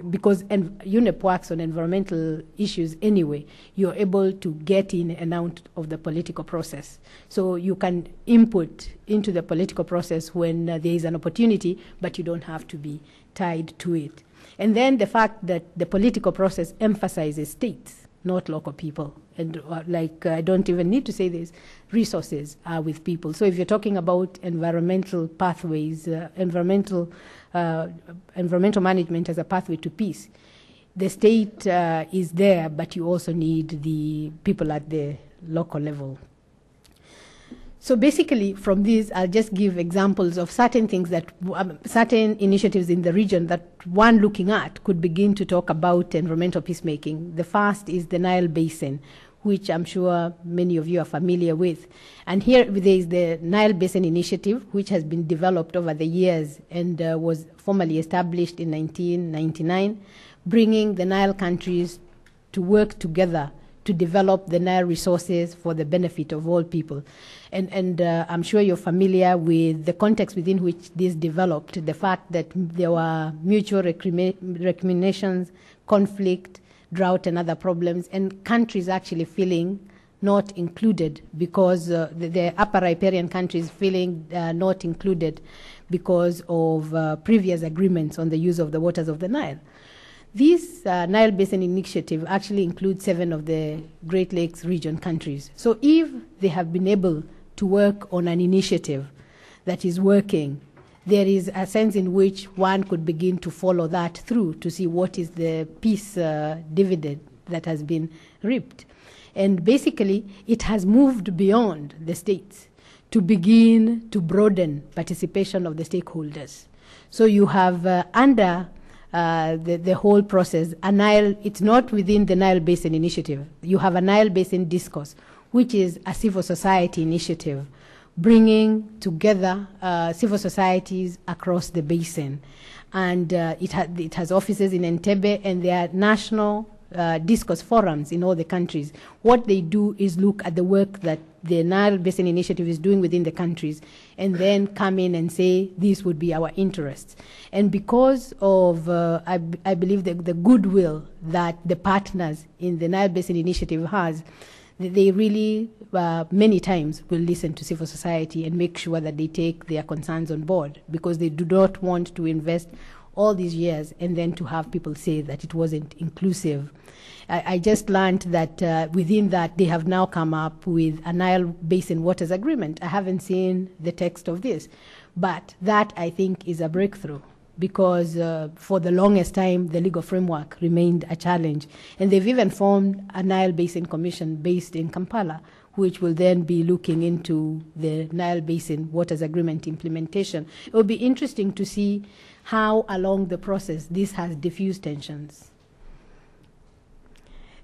because UNEP works on environmental issues anyway, you're able to get in and out of the political process. So you can input into the political process when there is an opportunity, but you don't have to be tied to it. And then the fact that the political process emphasizes states, not local people. And I don't even need to say this, resources are with people. So if you're talking about environmental pathways, environmental management as a pathway to peace, the state is there, but you also need the people at the local level. So basically, from this, I'll just give examples of certain things that, certain initiatives in the region that one looking at could begin to talk about environmental peacemaking. The first is the Nile Basin, which I'm sure many of you are familiar with. And here there is the Nile Basin Initiative, which has been developed over the years and was formally established in 1999, bringing the Nile countries to work together to develop the Nile resources for the benefit of all people. And I'm sure you're familiar with the context within which this developed, the fact that there were mutual recriminations, conflict, drought and other problems, and countries actually feeling not included because the upper riparian countries feeling not included because of previous agreements on the use of the waters of the Nile. This Nile Basin Initiative actually includes 7 of the Great Lakes region countries. So if they have been able to work on an initiative that is working, there is a sense in which one could begin to follow that through to see what is the peace dividend that has been reaped. And basically, it has moved beyond the states to begin to broaden participation of the stakeholders. So you have under the whole process, it's not within the Nile Basin Initiative. You have a Nile Basin Discourse, which is a civil society initiative, bringing together civil societies across the basin. And it has offices in Entebbe, and there are national discourse forums in all the countries. What they do is look at the work that the Nile Basin Initiative is doing within the countries, and then come in and say, this would be our interests. And because of, I believe, the goodwill that the partners in the Nile Basin Initiative has, they really, many times, will listen to civil society and make sure that they take their concerns on board, because they do not want to invest all these years and then to have people say that it wasn't inclusive. I just learned that within that they have now come up with a Nile Basin Waters Agreement. I haven't seen the text of this, but that I think is a breakthrough, because for the longest time the legal framework remained a challenge. And they've even formed a Nile Basin Commission based in Kampala, which will then be looking into the Nile Basin Waters Agreement implementation. It will be interesting to see how along the process this has diffused tensions.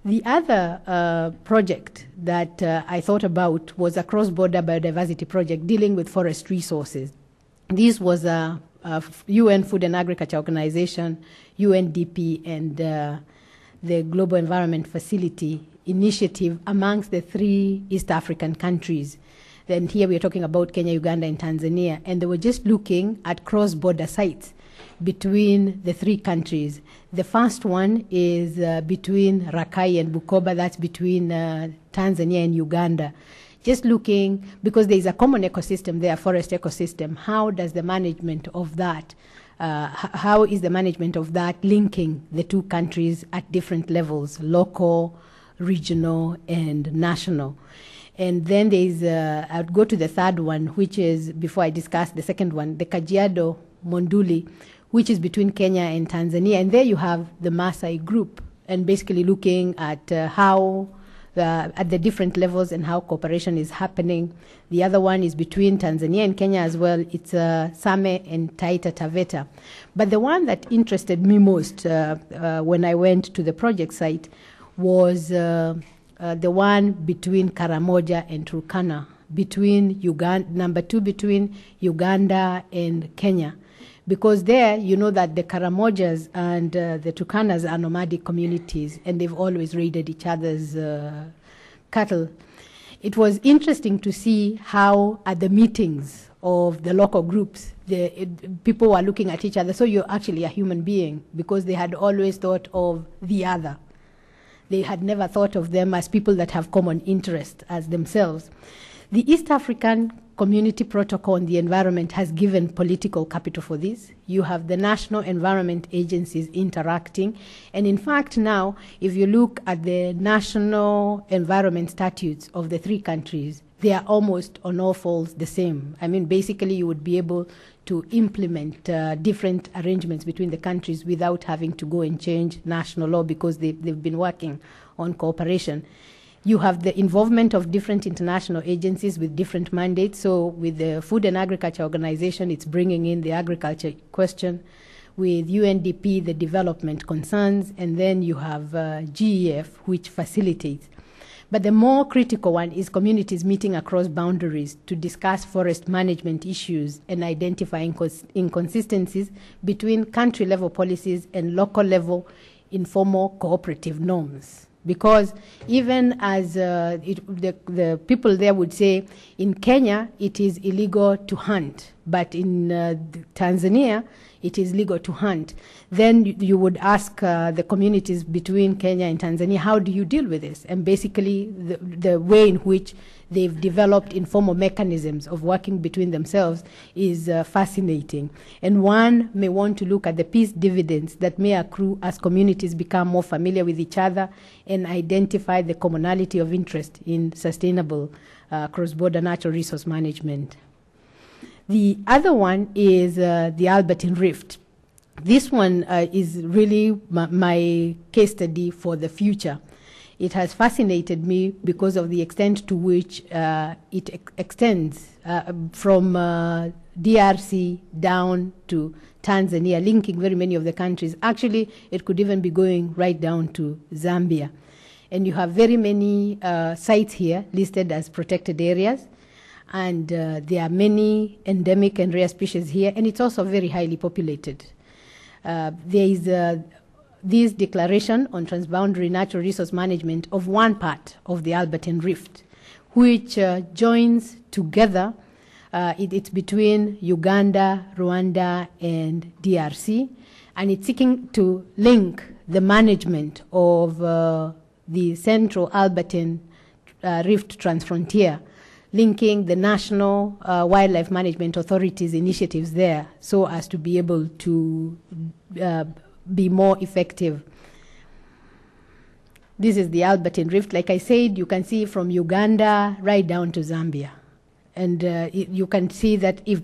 The other project that I thought about was a cross-border biodiversity project dealing with forest resources. This was a UN Food and Agriculture Organization, UNDP, and the Global Environment Facility initiative amongst the 3 East African countries. Then here we are talking about Kenya, Uganda, and Tanzania, and they were just looking at cross-border sites between the 3 countries. The first one is between Rakai and Bukoba, that's between Tanzania and Uganda. Just looking, because there is a common ecosystem there, forest ecosystem, how does the management of that, how is the management of that linking the 2 countries at different levels, local, regional, and national? And then there is, I would go to the third one, which is, before I discuss the second one, the Kajiado Monduli, which is between Kenya and Tanzania. And there you have the Maasai group, and basically looking at how, at the different levels and how cooperation is happening. The other one is between Tanzania and Kenya as well. It's Same and Taita Taveta. But the one that interested me most when I went to the project site was the one between Karamoja and Turkana, between Uganda, number 2 between Uganda and Kenya. Because there, you know that the Karamojas and the Turkanas are nomadic communities, and they've always raided each other's cattle. It was interesting to see how at the meetings of the local groups, people were looking at each other. So you're actually a human being, because they had always thought of the other. They had never thought of them as people that have common interest as themselves. The East African Community Protocol on the Environment has given political capital for this. You have the national environment agencies interacting. And in fact now, if you look at the national environment statutes of the 3 countries, they are almost on all folds the same. I mean, basically you would be able to implement different arrangements between the countries without having to go and change national law, because they've been working on cooperation. You have the involvement of different international agencies with different mandates. So with the Food and Agriculture Organization, it's bringing in the agriculture question. With UNDP, the development concerns. And then you have GEF, which facilitates. But the more critical one is communities meeting across boundaries to discuss forest management issues and identify inconsistencies between country-level policies and local-level informal cooperative norms. Because even as the people there would say, in Kenya it is illegal to hunt, but in Tanzania it is legal to hunt. Then you would ask the communities between Kenya and Tanzania, how do you deal with this? And basically the way in which they've developed informal mechanisms of working between themselves is fascinating. And one may want to look at the peace dividends that may accrue as communities become more familiar with each other and identify the commonality of interest in sustainable cross-border natural resource management. The other one is the Albertine Rift. This one is really my case study for the future. It has fascinated me because of the extent to which it extends from DRC down to Tanzania, linking very many of the countries. Actually, it could even be going right down to Zambia. And you have very many sites here listed as protected areas. And there are many endemic and rare species here, and it's also very highly populated. There is this declaration on transboundary natural resource management of one part of the Albertine Rift, which joins together, it's between Uganda, Rwanda, and DRC, and it's seeking to link the management of the Central Albertine Rift Transfrontier, linking the national wildlife management authorities' initiatives there so as to be able to be more effective. This is the Albertine Rift. Like I said, you can see from Uganda right down to Zambia. And you can see that if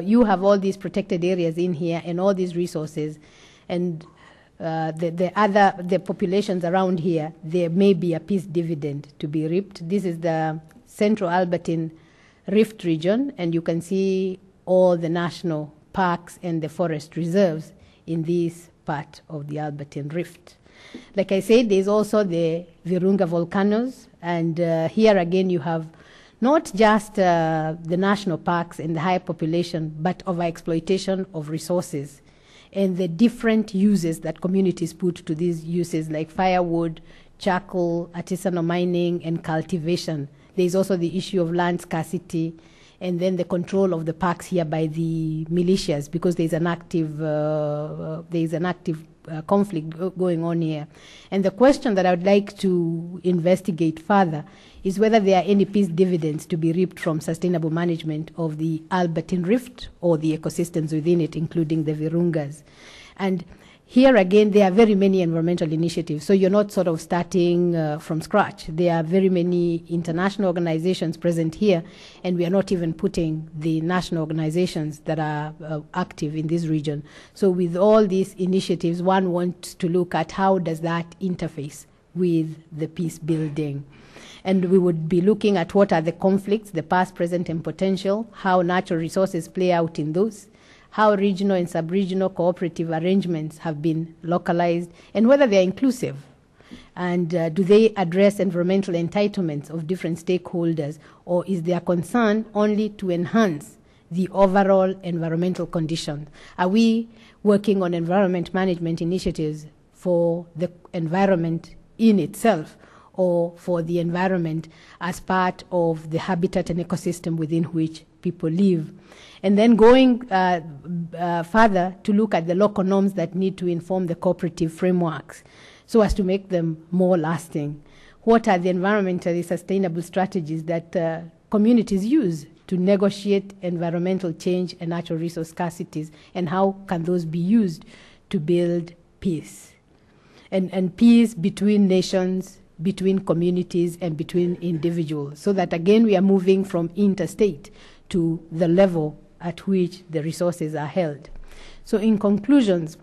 you have all these protected areas in here and all these resources, and the populations around here, there may be a peace dividend to be reaped. This is the Central Albertine Rift region, and you can see all the national parks and the forest reserves in this part of the Albertine Rift. Like I said, there's also the Virunga volcanoes, and here again you have not just the national parks and the high population, but overexploitation of resources and the different uses that communities put to these uses, like firewood, charcoal, artisanal mining, and cultivation. There's also the issue of land scarcity, and then the control of the parks here by the militias, because there's an active conflict going on here. And the question that I would like to investigate further is whether there are any peace dividends to be reaped from sustainable management of the Albertine Rift or the ecosystems within it, including the Virungas. And here again, there are very many environmental initiatives, so you're not sort of starting from scratch. There are very many international organizations present here, and we are not even putting the national organizations that are active in this region. So with all these initiatives, one wants to look at how does that interface with the peace building. And we would be looking at what are the conflicts, the past, present, and potential, how natural resources play out in those, how regional and sub-regional cooperative arrangements have been localized, and whether they are inclusive. And do they address environmental entitlements of different stakeholders, or is their concern only to enhance the overall environmental conditions? Are we working on environment management initiatives for the environment in itself, or for the environment as part of the habitat and ecosystem within which people live? And then going further to look at the local norms that need to inform the cooperative frameworks so as to make them more lasting. What are the environmentally sustainable strategies that communities use to negotiate environmental change and natural resource scarcities, and how can those be used to build peace? And peace between nations, between communities, and between individuals, so that again we are moving from interstate to the level at which the resources are held. So in conclusions,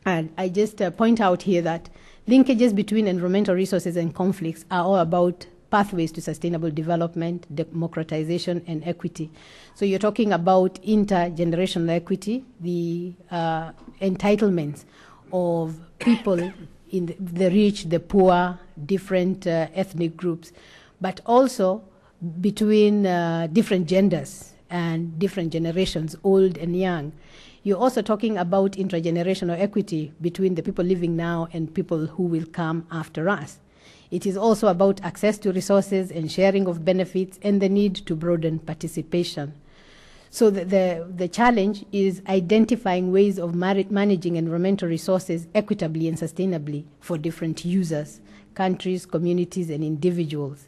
and I just point out here that linkages between environmental resources and conflicts are all about pathways to sustainable development, democratization, and equity. So you're talking about intergenerational equity, the entitlements of people in the rich, the poor, different ethnic groups, but also between different genders and different generations, old and young. You're also talking about intergenerational equity between the people living now and people who will come after us. It is also about access to resources and sharing of benefits and the need to broaden participation. So the challenge is identifying ways of managing environmental resources equitably and sustainably for different users, countries, communities, and individuals.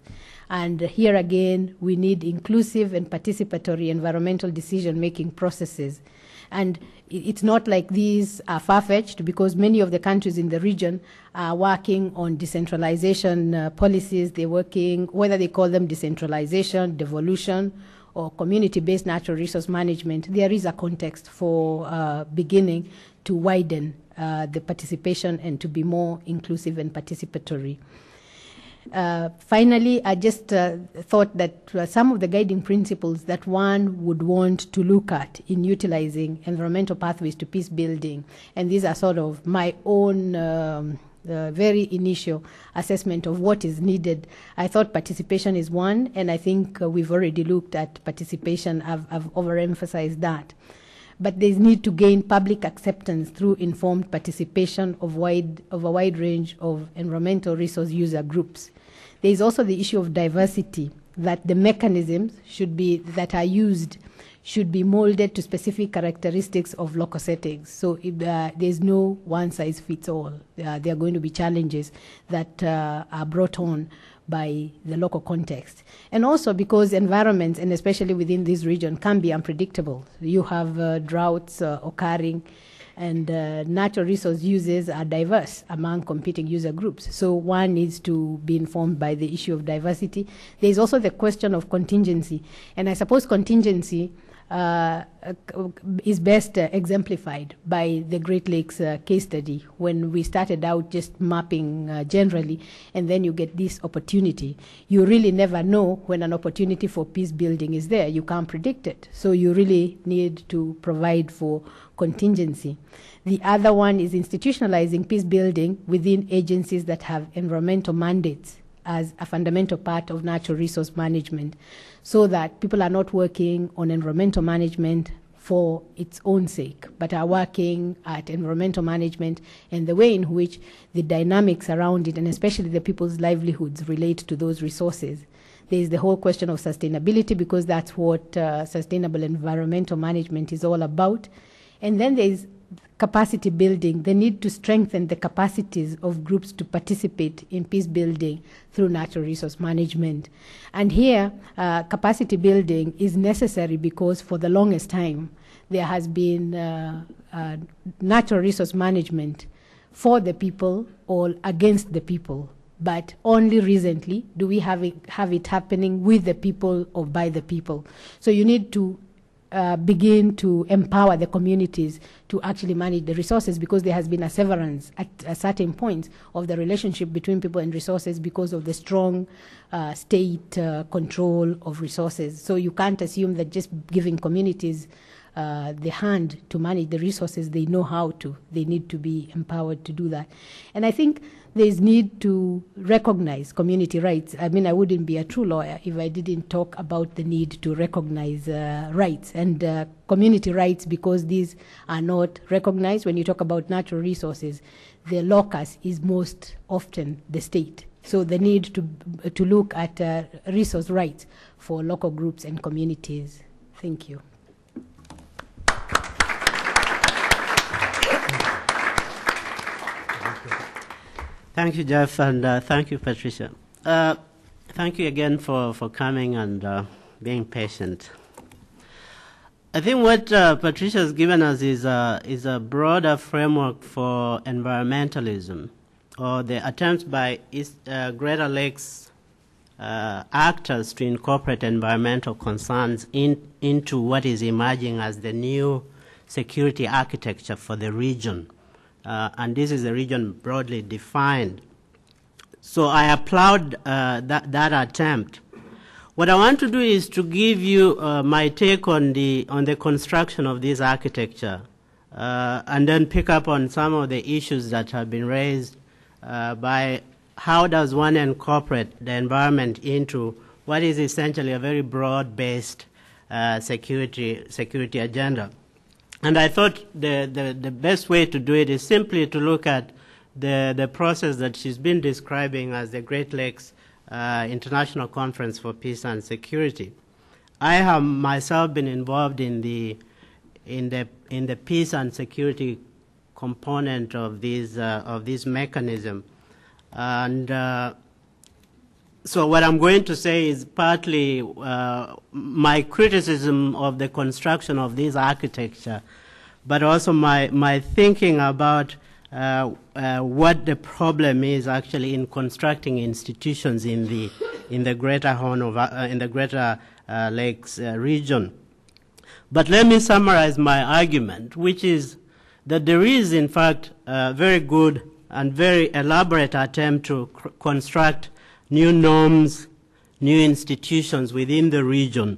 And here again, we need inclusive and participatory environmental decision-making processes. And it's not like these are far-fetched, because many of the countries in the region are working on decentralization policies. They're working, whether they call them decentralization, devolution, or community-based natural resource management, there is a context for beginning to widen the participation and to be more inclusive and participatory. Finally, I just thought that some of the guiding principles that one would want to look at in utilizing environmental pathways to peace building, and these are sort of my own very initial assessment of what is needed. I thought participation is one, and I think we've already looked at participation. I've overemphasized that. But there's need to gain public acceptance through informed participation of a wide range of environmental resource user groups. There is also the issue of diversity, that the mechanisms that are used should be molded to specific characteristics of local settings. So there's no one-size-fits-all. There are going to be challenges that are brought on by the local context. And also because environments, and especially within this region, can be unpredictable. You have droughts occurring, and natural resource uses are diverse among competing user groups. So one needs to be informed by the issue of diversity. There's also the question of contingency. And I suppose contingency is best exemplified by the Great Lakes case study, when we started out just mapping generally, and then you get this opportunity. You really never know when an opportunity for peace building is there. You can't predict it. So you really need to provide for contingency. The other one is institutionalizing peace building within agencies that have environmental mandates as a fundamental part of natural resource management, so that people are not working on environmental management for its own sake, but are working at environmental management and the way in which the dynamics around it, and especially the people's livelihoods, relate to those resources. There is the whole question of sustainability, because that's what sustainable environmental management is all about. And then there is capacity building, the need to strengthen the capacities of groups to participate in peace building through natural resource management. And here, capacity building is necessary because for the longest time, there has been natural resource management for the people or against the people. But only recently do we have it happening with the people or by the people. So you need to begin to empower the communities to actually manage the resources, because there has been a severance at a certain point of the relationship between people and resources because of the strong state control of resources. So you can't assume that just giving communities the hand to manage the resources, they know how to. They need to be empowered to do that. And I think there's need to recognize community rights. I mean, I wouldn't be a true lawyer if I didn't talk about the need to recognize rights and community rights, because these are not recognized. When you talk about natural resources, the locus is most often the state. So the need to look at resource rights for local groups and communities. Thank you. Thank you, Jeff, and thank you, Patricia. Thank you again for coming and being patient. I think what Patricia has given us is a broader framework for environmentalism, or the attempts by Greater Lakes actors to incorporate environmental concerns into what is emerging as the new security architecture for the region. And this is a region broadly defined. So I applaud that attempt. What I want to do is to give you my take on the construction of this architecture, and then pick up on some of the issues that have been raised by how does one incorporate the environment into what is essentially a very broad-based security agenda. And I thought the best way to do it is simply to look at the process that she's been describing as the Great Lakes International Conference for Peace and Security. I have myself been involved in the peace and security component of this mechanism, and so what I'm going to say is partly my criticism of the construction of this architecture, but also my thinking about what the problem is actually in constructing institutions in the Greater Horn of in the Greater Lakes region. But let me summarize my argument, which is that there is, in fact, a very good and very elaborate attempt to construct new norms, new institutions within the region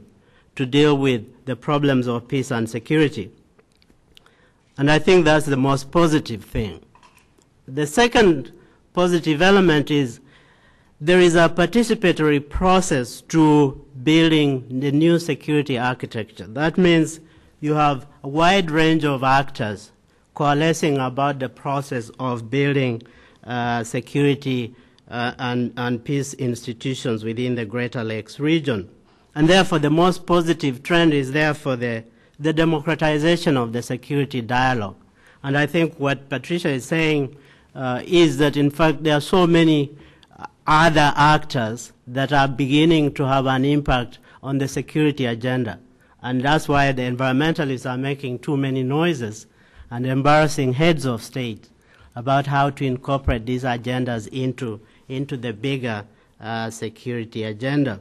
to deal with the problems of peace and security. And I think that's the most positive thing. The second positive element is there is a participatory process to building the new security architecture. That means you have a wide range of actors coalescing about the process of building security and peace institutions within the Greater Lakes region. And therefore, the most positive trend is therefore the democratization of the security dialogue. And I think what Patricia is saying is that, in fact, there are so many other actors that are beginning to have an impact on the security agenda. And that's why the environmentalists are making too many noises and embarrassing heads of state about how to incorporate these agendas into the bigger security agenda.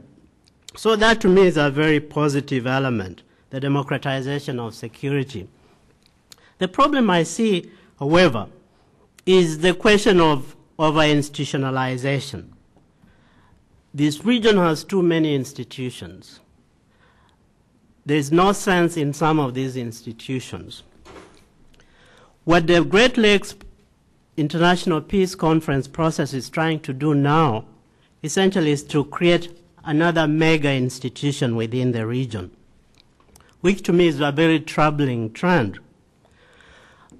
So that to me is a very positive element, the democratization of security. The problem I see, however, is the question of over-institutionalization. This region has too many institutions. There is no sense in some of these institutions. What the Great Lakes International Peace Conference process is trying to do now, essentially, is to create another mega institution within the region, which to me is a very troubling trend.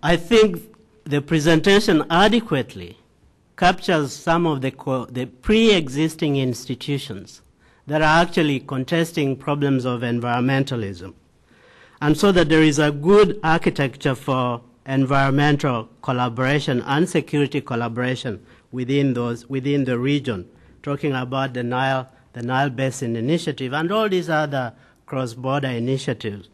I think the presentation adequately captures some of the pre-existing institutions that are actually contesting problems of environmentalism, and so that there is a good architecture for environmental collaboration and security collaboration within the region, talking about the Nile Basin Initiative and all these other cross-border initiatives.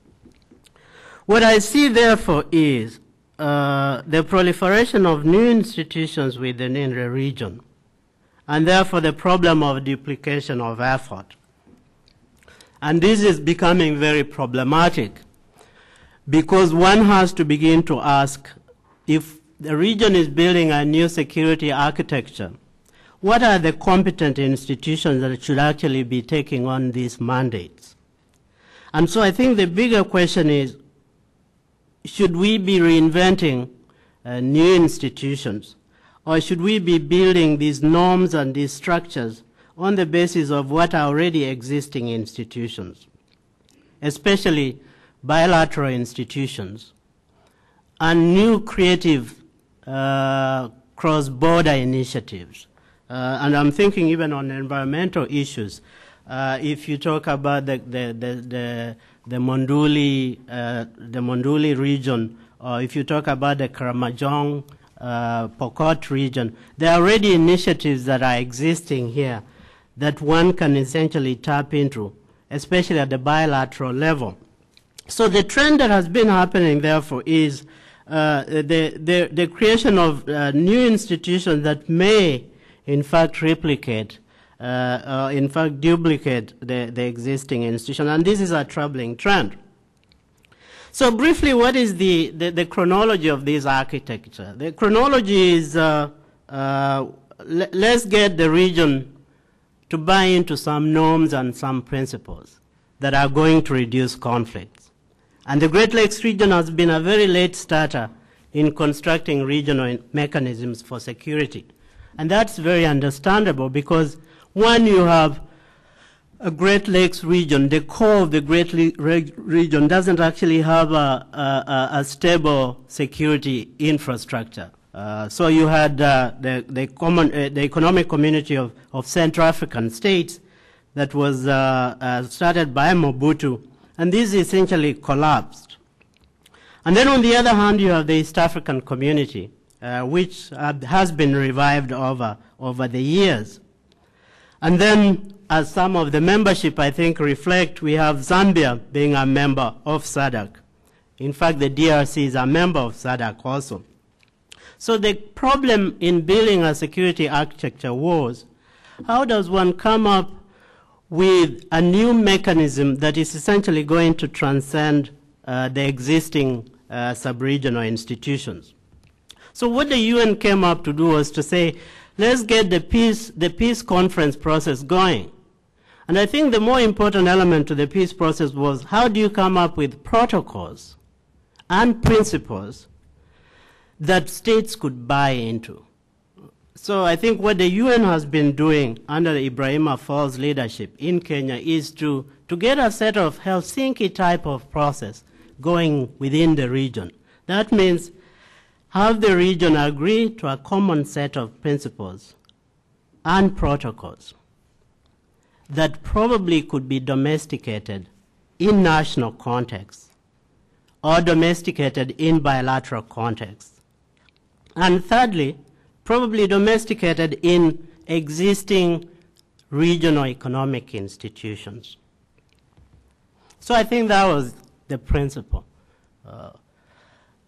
What I see, therefore, is the proliferation of new institutions within the region, and therefore the problem of duplication of effort. And this is becoming very problematic, because one has to begin to ask, if the region is building a new security architecture, what are the competent institutions that should actually be taking on these mandates? And so I think the bigger question is, should we be reinventing new institutions, or should we be building these norms and these structures on the basis of what are already existing institutions, especially bilateral institutions and new creative cross-border initiatives? And I'm thinking even on environmental issues. If you talk about the Monduli region, or if you talk about the Karamojong, Pokot region, there are already initiatives that are existing here that one can essentially tap into, especially at the bilateral level. So the trend that has been happening, therefore, is the creation of new institutions that may, in fact, replicate, in fact, duplicate the existing institution. And this is a troubling trend. So briefly, what is the chronology of this architecture? The chronology is, let's get the region to buy into some norms and some principles that are going to reduce conflicts. And the Great Lakes region has been a very late starter in constructing regional mechanisms for security. And that's very understandable because, one, you have a Great Lakes region. The core of the Great Lakes region doesn't actually have a stable security infrastructure. So you had the economic community of Central African states that was started by Mobutu, and this essentially collapsed. And then on the other hand, you have the East African community, which has been revived over the years. And then, as some of the membership, I think, reflect, we have Zambia being a member of SADC. In fact, the DRC is a member of SADC also. So the problem in building a security architecture was, how does one come up with a new mechanism that is essentially going to transcend the existing sub-regional institutions? So what the UN came up to do was to say, let's get the peace conference process going. And I think the more important element to the peace process was, how do you come up with protocols and principles that states could buy into? So I think what the UN has been doing under Ibrahima Fall's leadership in Kenya is to get a set of Helsinki type of process going within the region. That means have the region agree to a common set of principles and protocols that probably could be domesticated in national contexts or domesticated in bilateral contexts. And thirdly, probably domesticated in existing regional economic institutions. So I think that was the principle.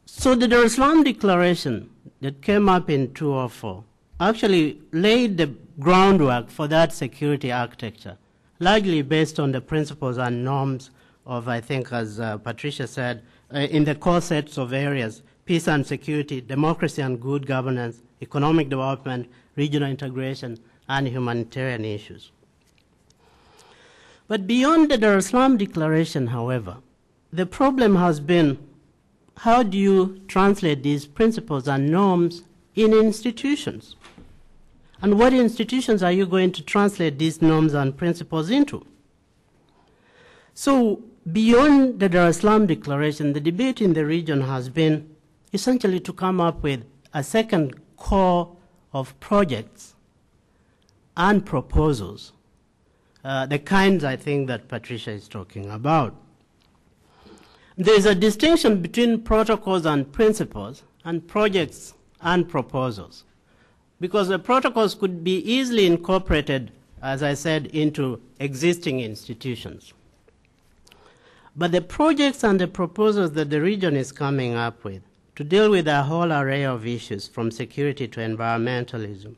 So the Dar es Salaam Declaration that came up in 2004 actually laid the groundwork for that security architecture, largely based on the principles and norms of, I think, as Patricia said, in the core sets of areas: peace and security, democracy and good governance, economic development, regional integration, and humanitarian issues. But beyond the Dar es Salaam Declaration, however, the problem has been, how do you translate these principles and norms in institutions? And what institutions are you going to translate these norms and principles into? So beyond the Dar es Salaam Declaration, the debate in the region has been essentially to come up with a second core of projects and proposals, the kinds, I think, that Patricia is talking about. There's a distinction between protocols and principles and projects and proposals, because the protocols could be easily incorporated, as I said, into existing institutions. But the projects and the proposals that the region is coming up with to deal with a whole array of issues, from security to environmentalism,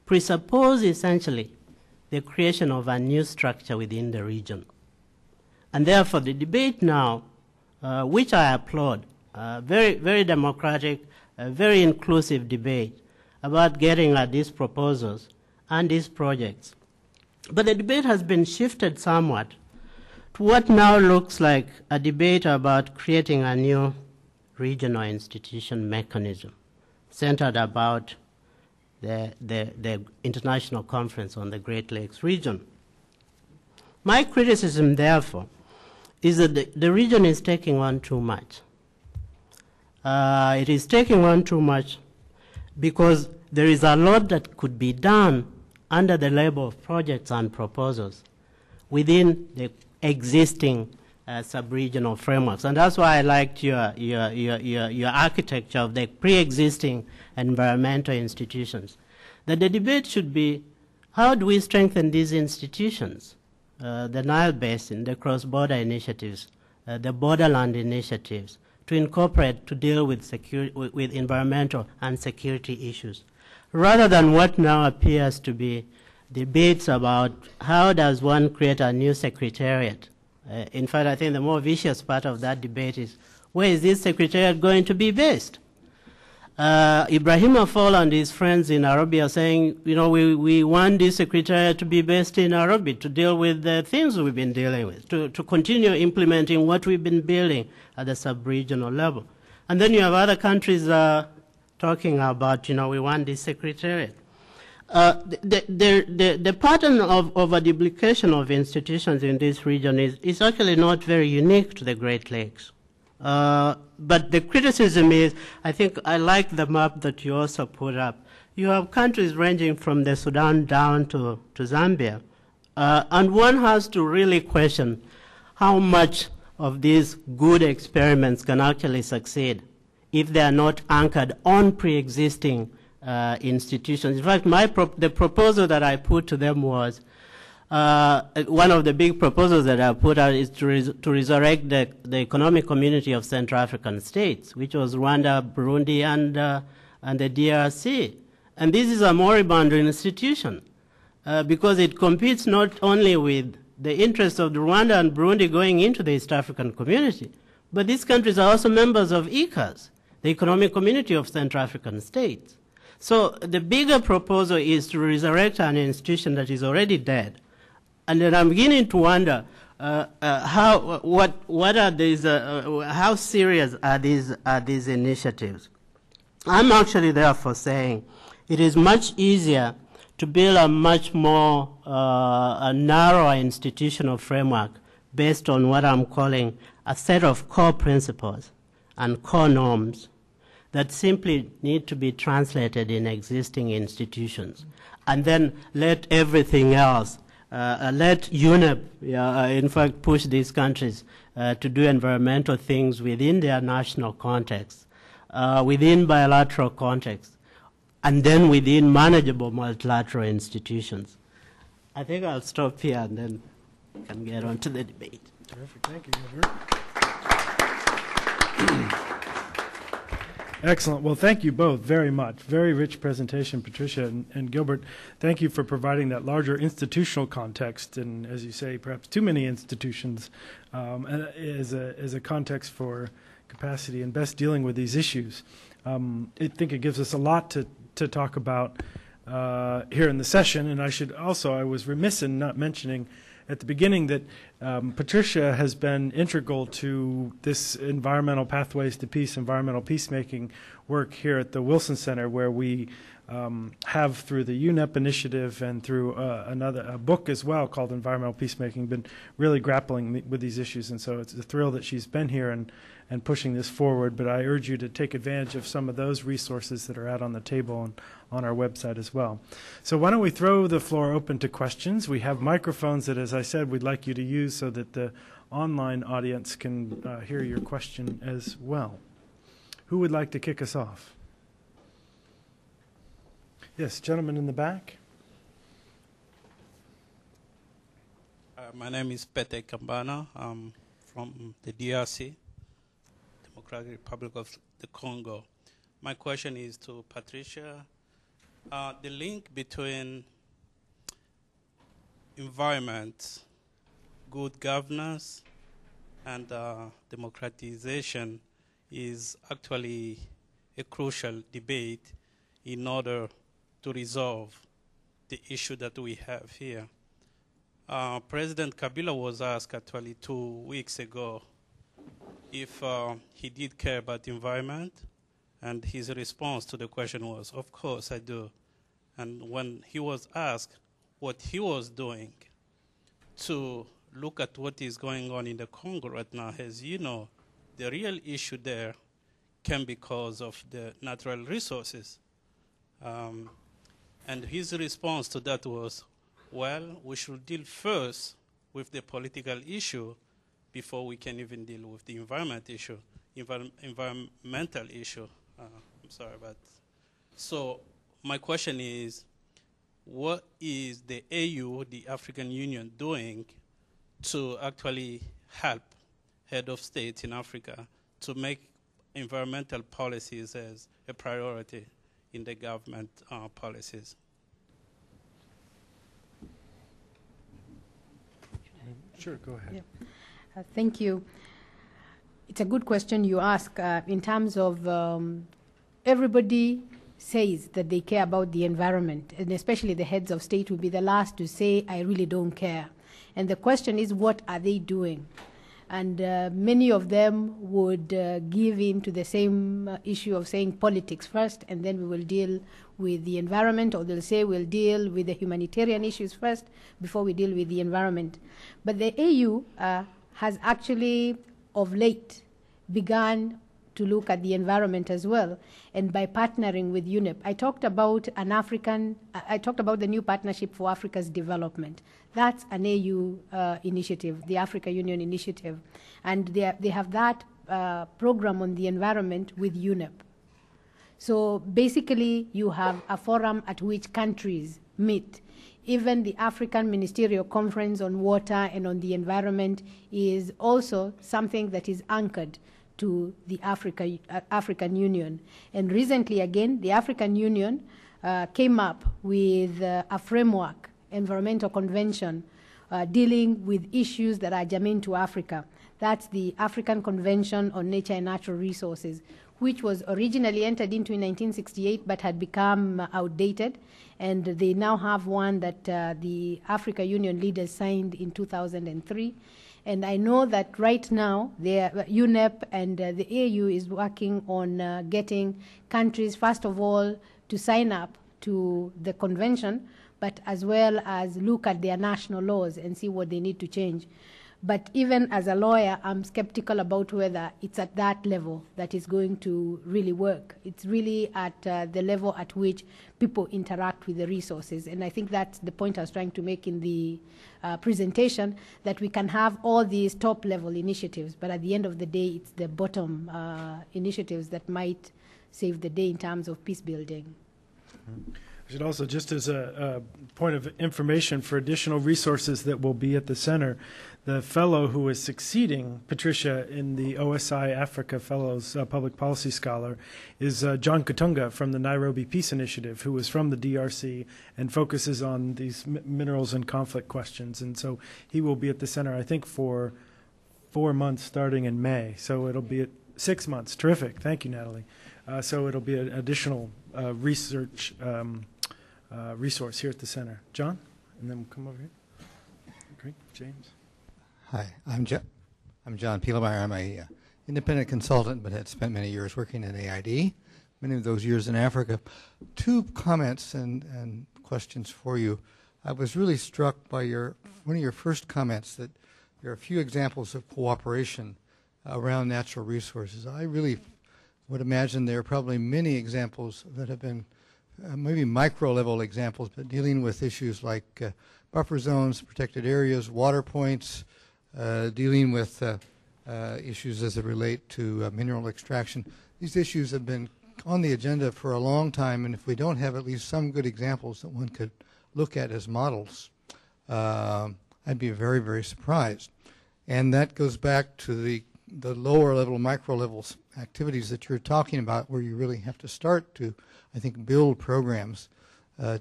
presuppose essentially the creation of a new structure within the region. And therefore the debate now, which I applaud, very, very democratic, very inclusive debate about getting at these proposals and these projects. But the debate has been shifted somewhat to what now looks like a debate about creating a new regional institution mechanism centered about the International Conference on the Great Lakes region. My criticism, therefore, is that the region is taking on too much. It is taking on too much because there is a lot that could be done under the label of projects and proposals within the existing sub-regional frameworks. And that's why I liked your architecture of the pre-existing environmental institutions. That the debate should be, how do we strengthen these institutions? The Nile Basin, the cross-border initiatives, the borderland initiatives, to incorporate, to deal with with environmental and security issues, rather than what now appears to be debates about how does one create a new secretariat. In fact, I think the more vicious part of that debate is, where is this secretariat going to be based? Ibrahim Afol and his friends in Nairobi are saying, you know, we want this secretariat to be based in Nairobi to deal with the things we've been dealing with, to continue implementing what we've been building at the sub-regional level. And then you have other countries talking about, you know, we want this secretariat. The pattern of a duplication of institutions in this region is actually not very unique to the Great Lakes. But the criticism is, I think I like the map that you also put up. You have countries ranging from the Sudan down to Zambia. And one has to really question how much of these good experiments can actually succeed if they are not anchored on pre-existing institutions. In fact, the proposal that I put to them was, one of the big proposals that I put out is to resurrect the economic community of Central African states, which was Rwanda, Burundi, and the DRC. And this is a moribund institution because it competes not only with the interests of Rwanda and Burundi going into the East African community, but these countries are also members of ECAS, the economic community of Central African states. So the bigger proposal is to resurrect an institution that is already dead. And then I'm beginning to wonder what are these, how serious are these initiatives? I'm actually therefore saying it is much easier to build a much more a narrower institutional framework based on what I'm calling a set of core principles and core norms that simply need to be translated in existing institutions. And then let everything else, let UNEP, in fact, push these countries to do environmental things within their national context, within bilateral context, and then within manageable multilateral institutions. I think I'll stop here and then we can get on to the debate. Terrific. Thank you, Gilbert. Excellent. Well, thank you both very much. Very rich presentation, Patricia and Gilbert. Thank you for providing that larger institutional context, and as you say, perhaps too many institutions as a context for capacity and best dealing with these issues. I think it gives us a lot to talk about here in the session, and I was remiss in not mentioning at the beginning that Patricia has been integral to this environmental pathways to peace, environmental peacemaking work here at the Wilson Center, where we have, through the UNEP initiative and through a book as well called Environmental Peacemaking, been really grappling with these issues. And so it's a thrill that she's been here and pushing this forward. But I urge you to take advantage of some of those resources that are out on the table and on our website as well. So why don't we throw the floor open to questions? We have microphones that, as I said, we'd like you to use so that the online audience can hear your question as well. Who would like to kick us off? Yes, gentleman in the back. My name is Pete Kambana. I'm from the DRC, Democratic Republic of the Congo. My question is to Patricia. The link between environment, good governance, and democratization is actually a crucial debate in order to resolve the issue that we have here. President Kabila was asked actually 2 weeks ago if he did care about the environment, and his response to the question was, of course I do. And when he was asked what he was doing to look at what is going on in the Congo right now, as you know, the real issue there can be because of the natural resources. And his response to that was, well, we should deal first with the political issue before we can even deal with the environmental issue. I'm sorry about that. So my question is, what is the AU, the African Union, doing to actually help head of states in Africa to make environmental policies as a priority in the government policies? Sure, go ahead. Yeah. Thank you. It's a good question you ask in terms of everybody says that they care about the environment, and especially the heads of state will be the last to say, I really don't care. And the question is, what are they doing? And many of them would give in to the same issue of saying politics first, and then we will deal with the environment, or they'll say we'll deal with the humanitarian issues first before we deal with the environment. But the AU has actually, of late, begun to look at the environment as well, and by partnering with UNEP. I talked about the new partnership for Africa's development. That's an AU initiative, the Africa Union initiative, and they have that program on the environment with UNEP. So basically, you have a forum at which countries meet. Even the African Ministerial Conference on Water and on the Environment is also something that is anchored to the African Union. And recently, again, the African Union came up with a framework, environmental convention, dealing with issues that are germane to Africa. That's the African Convention on Nature and Natural Resources, which was originally entered into in 1968 but had become outdated. And they now have one that the Africa Union leaders signed in 2003. And I know that right now, UNEP and the AU is working on getting countries, first of all, to sign up to the convention, but as well as look at their national laws and see what they need to change. But even as a lawyer, I'm skeptical about whether it's at that level that is going to really work. It's really at the level at which people interact with the resources. And I think that's the point I was trying to make in the presentation, that we can have all these top-level initiatives, but at the end of the day, it's the bottom initiatives that might save the day in terms of peace building. I should also, just as a point of information for additional resources that will be at the center, the fellow who is succeeding Patricia in the OSI Africa Fellows Public Policy Scholar is John Katunga from the Nairobi Peace Initiative, who is from the DRC and focuses on these minerals and conflict questions. And so he will be at the center, I think, for 4 months starting in May. So it'll be at 6 months. Terrific. Thank you, Natalie. So it'll be an additional research resource here at the center. John, and then we'll come over here. Great. James. Hi, I'm John Pielemeyer. I'm a independent consultant, but had spent many years working at AID, many of those years in Africa. 2 comments and questions for you. I was really struck by one of your first comments that there are a few examples of cooperation around natural resources. I really would imagine there are probably many examples that have been maybe micro-level examples, but dealing with issues like buffer zones, protected areas, water points, dealing with issues as it relate to mineral extraction. These issues have been on the agenda for a long time, and if we don't have at least some good examples that one could look at as models, I'd be very, very surprised. And that goes back to the lower level, micro levels activities that you're talking about, where you really have to start to, I think, build programs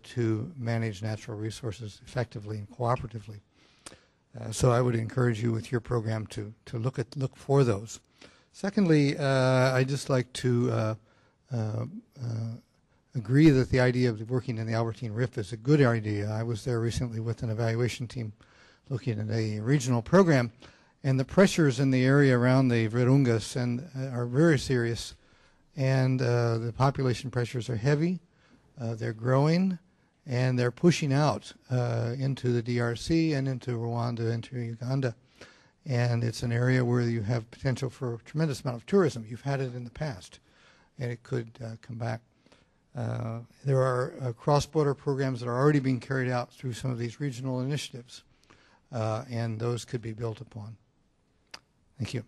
to manage natural resources effectively and cooperatively. So I would encourage you with your program to look for those. Secondly, I'd just like to agree that the idea of working in the Albertine Rift is a good idea. I was there recently with an evaluation team looking at a regional program, and the pressures in the area around the Virungas are very serious, and the population pressures are heavy. They're growing, and they're pushing out into the DRC and into Rwanda, into Uganda. And it's an area where you have potential for a tremendous amount of tourism. You've had it in the past, and it could come back. There are cross-border programs that are already being carried out through some of these regional initiatives, and those could be built upon. Thank you.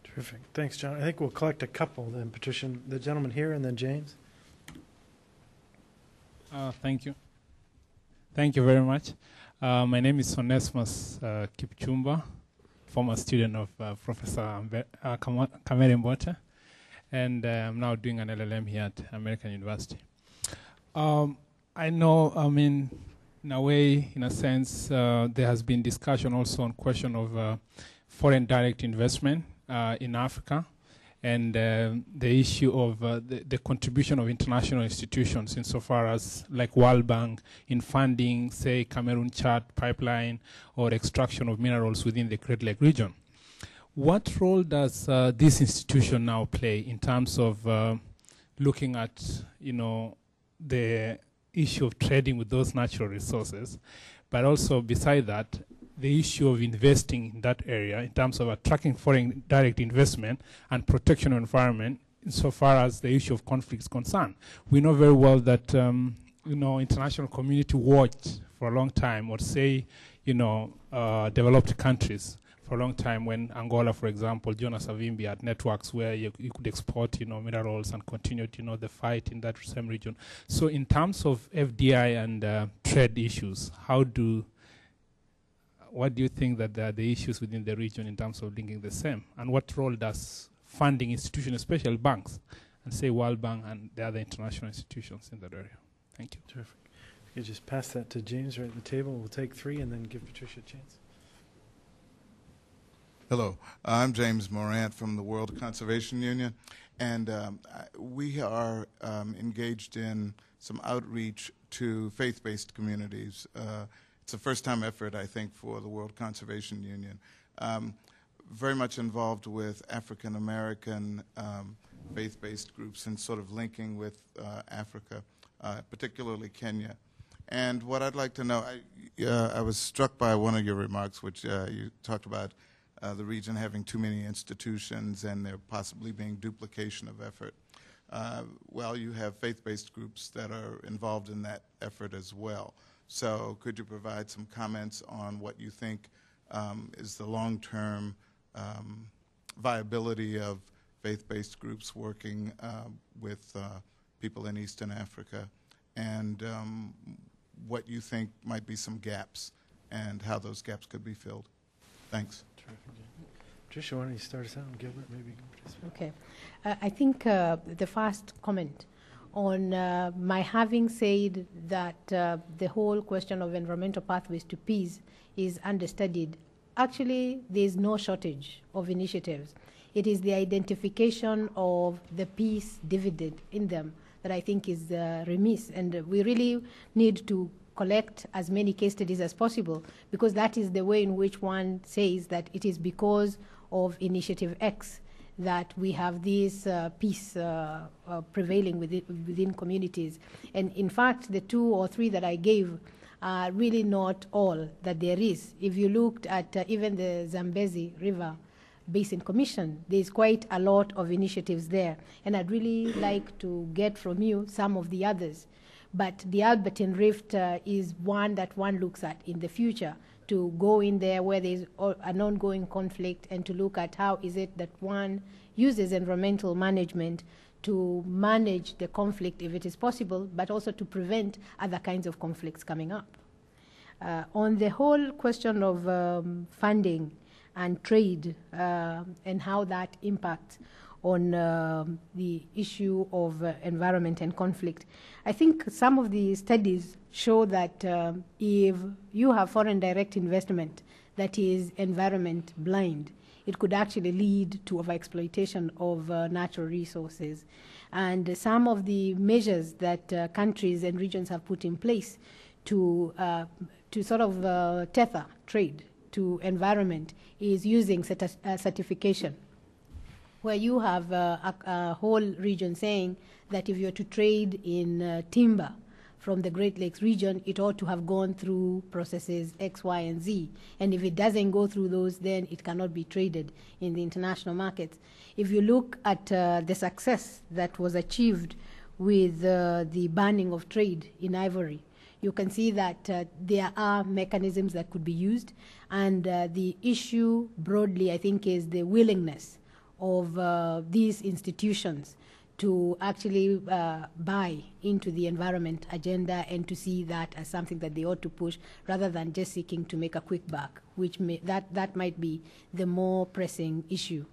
Terrific. Thanks, John. I think we'll collect a couple then, Patricia. The gentleman here and then James. Thank you. Thank you very much. My name is Onesmus Kipchumba, former student of Professor Kamere Mbote, and I'm now doing an LLM here at American University. I know, in a way, in a sense, there has been discussion also on question of foreign direct investment in Africa, and the issue of the contribution of international institutions insofar as like World Bank in funding, say, Cameroon-Chad pipeline or extraction of minerals within the Great Lake region. What role does this institution now play in terms of looking at, the issue of trading with those natural resources, but also beside that, the issue of investing in that area in terms of attracting foreign direct investment and protection of environment insofar as the issue of conflict is concerned? We know very well that, international community watched for a long time, or say, developed countries for a long time when Angola, for example, Jonas Savimbi had networks where you could export, minerals and continue, the fight in that same region. So in terms of FDI and trade issues, what do you think that are the issues within the region in terms of linking the same? And what role does funding institutions, especially banks, and say World Bank and the other international institutions in that area? Thank you. Terrific. If you could just pass that to James right at the table. We'll take 3 and then give Patricia a chance. Hello, I'm James Morant from the World Conservation Union, and we are engaged in some outreach to faith-based communities. It's a first-time effort, I think, for the World Conservation Union. Very much involved with African-American faith-based groups and sort of linking with Africa. particularly Kenya. And what I'd like to know, I was struck by one of your remarks, which you talked about the region having too many institutions and there possibly being duplication of effort. Well, you have faith-based groups that are involved in that effort as well. So could you provide some comments on what you think is the long-term viability of faith-based groups working with people in Eastern Africa, and what you think might be some gaps and how those gaps could be filled? Thanks. Patricia, why don't you start us out, and Gilbert, maybe? Okay. I think the first comment on my having said that the whole question of environmental pathways to peace is understudied. Actually, there is no shortage of initiatives. It is the identification of the peace dividend in them that I think is remiss. And we really need to collect as many case studies as possible, because that is the way in which one says that it is because of Initiative X that we have this peace prevailing within communities. And in fact, the 2 or 3 that I gave are really not all that there is. If you looked at even the Zambezi River Basin Commission, there's quite a lot of initiatives there. And I'd really like to get from you some of the others. But the Albertine Rift is one that one looks at in the future, to go in there where there's an ongoing conflict and to look at how is it that one uses environmental management to manage the conflict if it is possible, but also to prevent other kinds of conflicts coming up. On the whole question of funding and trade and how that impacts on the issue of environment and conflict, I think some of the studies show that if you have foreign direct investment that is environment blind, it could actually lead to overexploitation of natural resources. And some of the measures that countries and regions have put in place to sort of tether trade to environment is using certification, where you have a whole region saying that if you're to trade in timber from the Great Lakes region, it ought to have gone through processes X, Y, and Z. And if it doesn't go through those, then it cannot be traded in the international markets. If you look at the success that was achieved with the banning of trade in ivory, you can see that there are mechanisms that could be used. And the issue broadly, I think, is the willingness of these institutions to actually buy into the environment agenda and to see that as something that they ought to push, rather than just seeking to make a quick buck, which that might be the more pressing issue.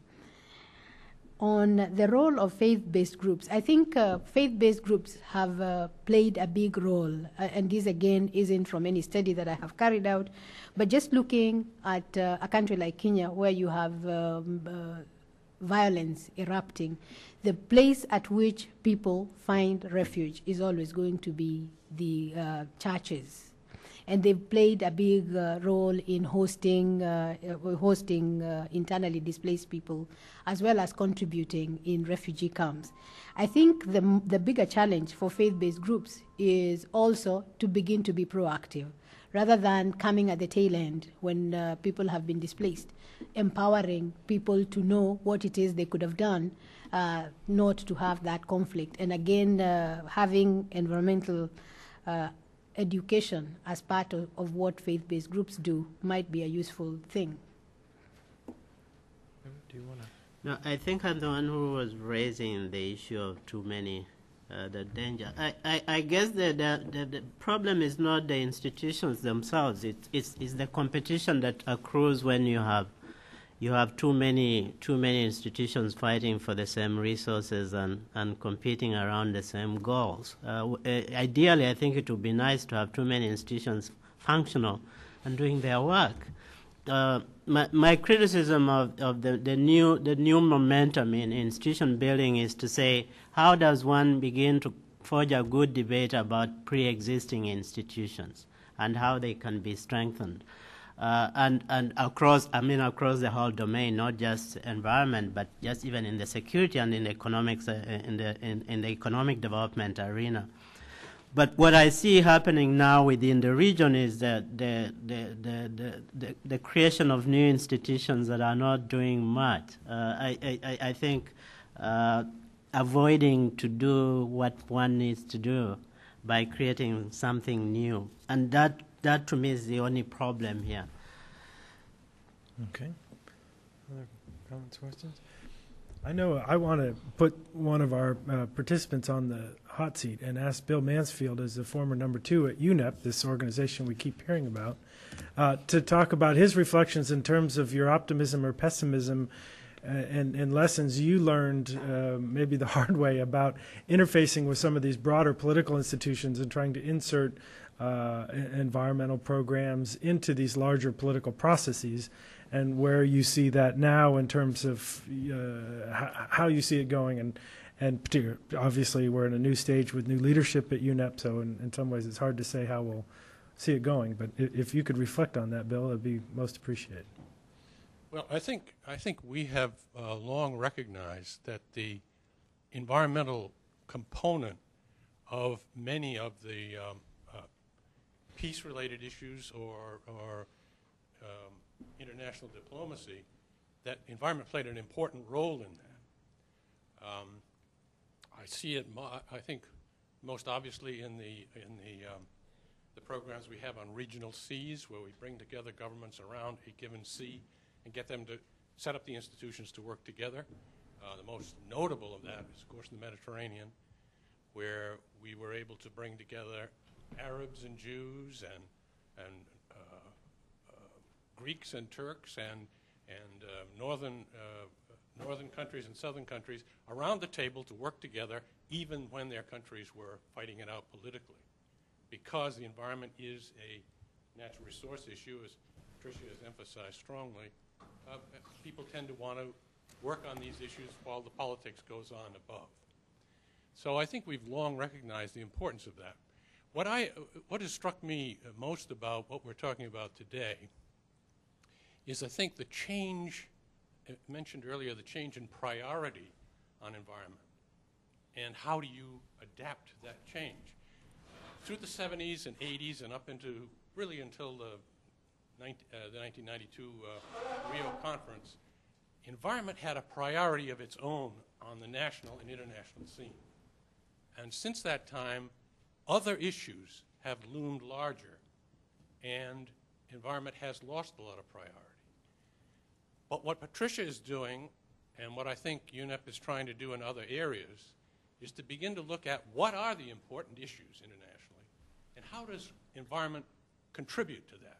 On the role of faith-based groups, I think faith-based groups have played a big role, and this again isn't from any study that I have carried out, but just looking at a country like Kenya, where you have violence erupting, the place at which people find refuge is always going to be the churches. And they've played a big role in hosting internally displaced people, as well as contributing in refugee camps. I think the bigger challenge for faith-based groups is also to begin to be proactive, rather than coming at the tail end when people have been displaced, empowering people to know what it is they could have done not to have that conflict. And again, having environmental education as part of what faith-based groups do might be a useful thing. Do you want to? No, I think I'm the one who was raising the issue of too many, the danger. I guess the problem is not the institutions themselves. It's the competition that accrues when you have too many institutions fighting for the same resources and competing around the same goals. Ideally, I think it would be nice to have too many institutions functional and doing their work. My criticism of the new momentum in institution building is to say, how does one begin to forge a good debate about pre-existing institutions and how they can be strengthened? And across the whole domain, not just environment, but just even in the security and in the economics, in the economic development arena. But what I see happening now within the region is that the creation of new institutions that are not doing much. I think avoiding to do what one needs to do by creating something new. And that to me is the only problem here. Okay. Other comments, questions? I know I want to put one of our participants on the hot seat and ask Bill Mansfield, as the former number 2 at UNEP, this organization we keep hearing about, to talk about his reflections in terms of your optimism or pessimism and lessons you learned maybe the hard way about interfacing with some of these broader political institutions and trying to insert environmental programs into these larger political processes, and where you see that now in terms of how you see it going. And particularly, obviously, we're in a new stage with new leadership at UNEP, so in some ways it's hard to say how we'll see it going. But if you could reflect on that, Bill, it would be most appreciated. Well, I think we have long recognized that the environmental component of many of the peace-related issues or international diplomacy, that environment played an important role in that. I see it, I think, most obviously in the programs we have on regional seas, where we bring together governments around a given sea and get them to set up the institutions to work together. The most notable of that is, of course, the Mediterranean, where we were able to bring together Arabs and Jews and Greeks and Turks and northern countries and southern countries around the table to work together, even when their countries were fighting it out politically, because the environment is a natural resource issue, as Patricia has emphasized strongly. People tend to want to work on these issues while the politics goes on above. So I think we've long recognized the importance of that. What has struck me most about what we're talking about today is, I think, the change, mentioned earlier, the change in priority on environment, and how do you adapt to that change. Through the 70s and 80s and up into, really until the 1992 Rio conference, environment had a priority of its own on the national and international scene. And since that time, other issues have loomed larger, and environment has lost a lot of priority. But what Patricia is doing, and what I think UNEP is trying to do in other areas, is to begin to look at what are the important issues internationally, and how does environment contribute to that.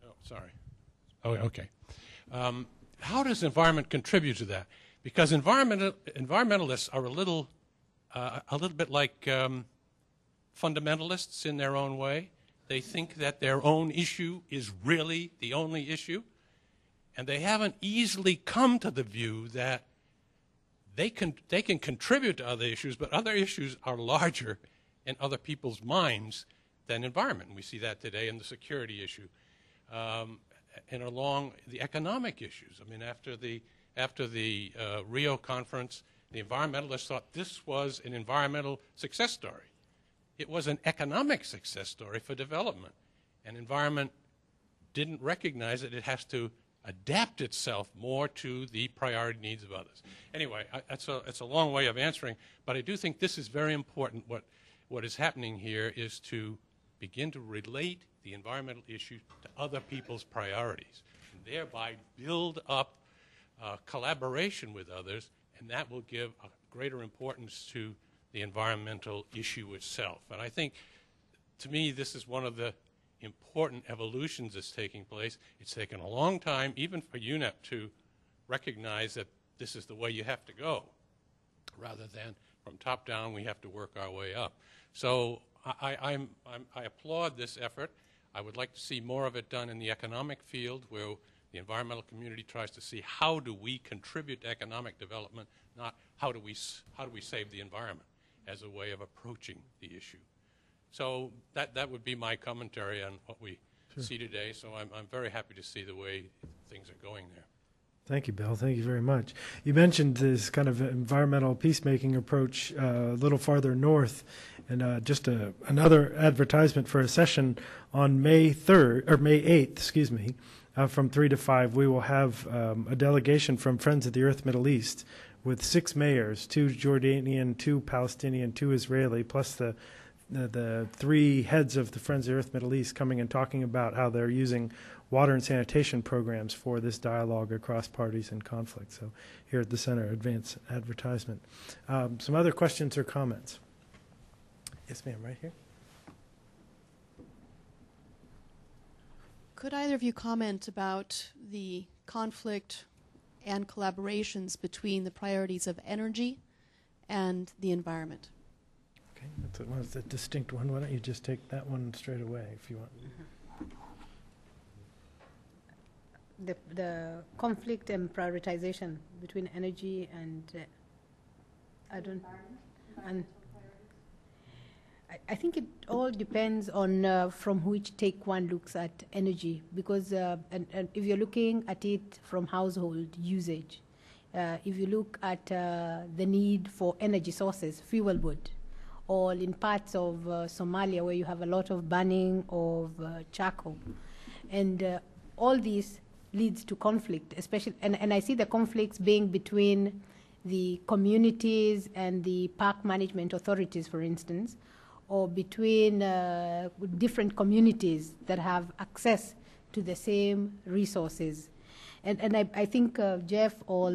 Oh, sorry. Oh, okay. How does environment contribute to that? Because environmentalists are a little bit like fundamentalists in their own way. They think that their own issue is really the only issue, and they haven't easily come to the view that they can contribute to other issues, but other issues are larger in other people's minds than environment. And we see that today in the security issue, and along the economic issues. I mean, after the Rio conference, the environmentalists thought this was an environmental success story. It was an economic success story for development. And environment didn't recognize that it has to adapt itself more to the priority needs of others. Anyway, it's a long way of answering, but I do think this is very important. What is happening here is to begin to relate the environmental issue to other people's priorities, and thereby build up collaboration with others, and that will give a greater importance to the environmental issue itself. And I think, to me, this is one of the important evolutions that's taking place. It's taken a long time, even for UNEP, to recognize that this is the way you have to go, rather than from top down we have to work our way up. So I applaud this effort. I would like to see more of it done in the economic field, where the environmental community tries to see how do we contribute to economic development, not how do we save the environment, as a way of approaching the issue. So that would be my commentary on what we see today. So I'm very happy to see the way things are going there. Thank you, Bill. Thank you very much. You mentioned this kind of environmental peacemaking approach a little farther north, and just another advertisement for a session on May 3rd or May 8th, excuse me, from 3 to 5. We will have a delegation from Friends of the Earth Middle East with 6 mayors, 2 Jordanian, 2 Palestinian, 2 Israeli, plus the 3 heads of the Friends of the Earth Middle East coming and talking about how they're using water and sanitation programs for this dialogue across parties and conflict. So here at the center, advance advertisement. Some other questions or comments? Yes, ma'am, right here. Could either of you comment about the conflict and collaborations between the priorities of energy and the environment? Okay, that's a distinct one. Why don't you just take that one straight away if you want. The conflict and prioritization between energy and I think it all depends on from which take one looks at energy, because and if you're looking at it from household usage, if you look at the need for energy sources, fuel wood, or in parts of Somalia where you have a lot of burning of charcoal, and all these leads to conflict, especially, and I see the conflicts being between the communities and the park management authorities, for instance, or between different communities that have access to the same resources. And I think Jeff or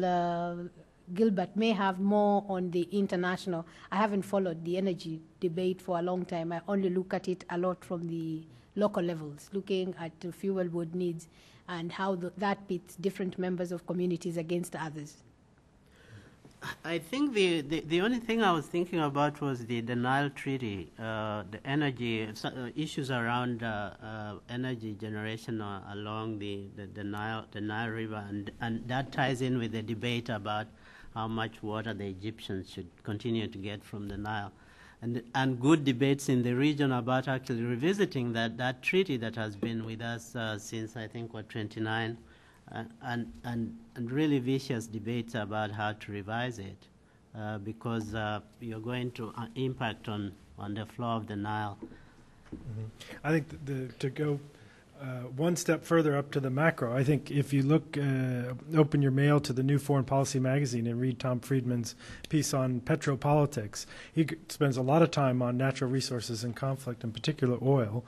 Gilbert may have more on the international. I haven't followed the energy debate for a long time. I only look at it a lot from the local levels, looking at the fuel wood needs and how that pits different members of communities against others. I think the only thing I was thinking about was the Nile Treaty, the energy issues around energy generation along the Nile River, and that ties in with the debate about how much water the Egyptians should continue to get from the Nile, and good debates in the region about actually revisiting that treaty that has been with us since I think 29. And really vicious debates about how to revise it because you're going to impact on the flow of the Nile. Mm-hmm. I think to go one step further up to the macro, I think if you look, open your mail to the New Foreign Policy magazine and read Tom Friedman's piece on petropolitics, he spends a lot of time on natural resources and conflict, in particular oil,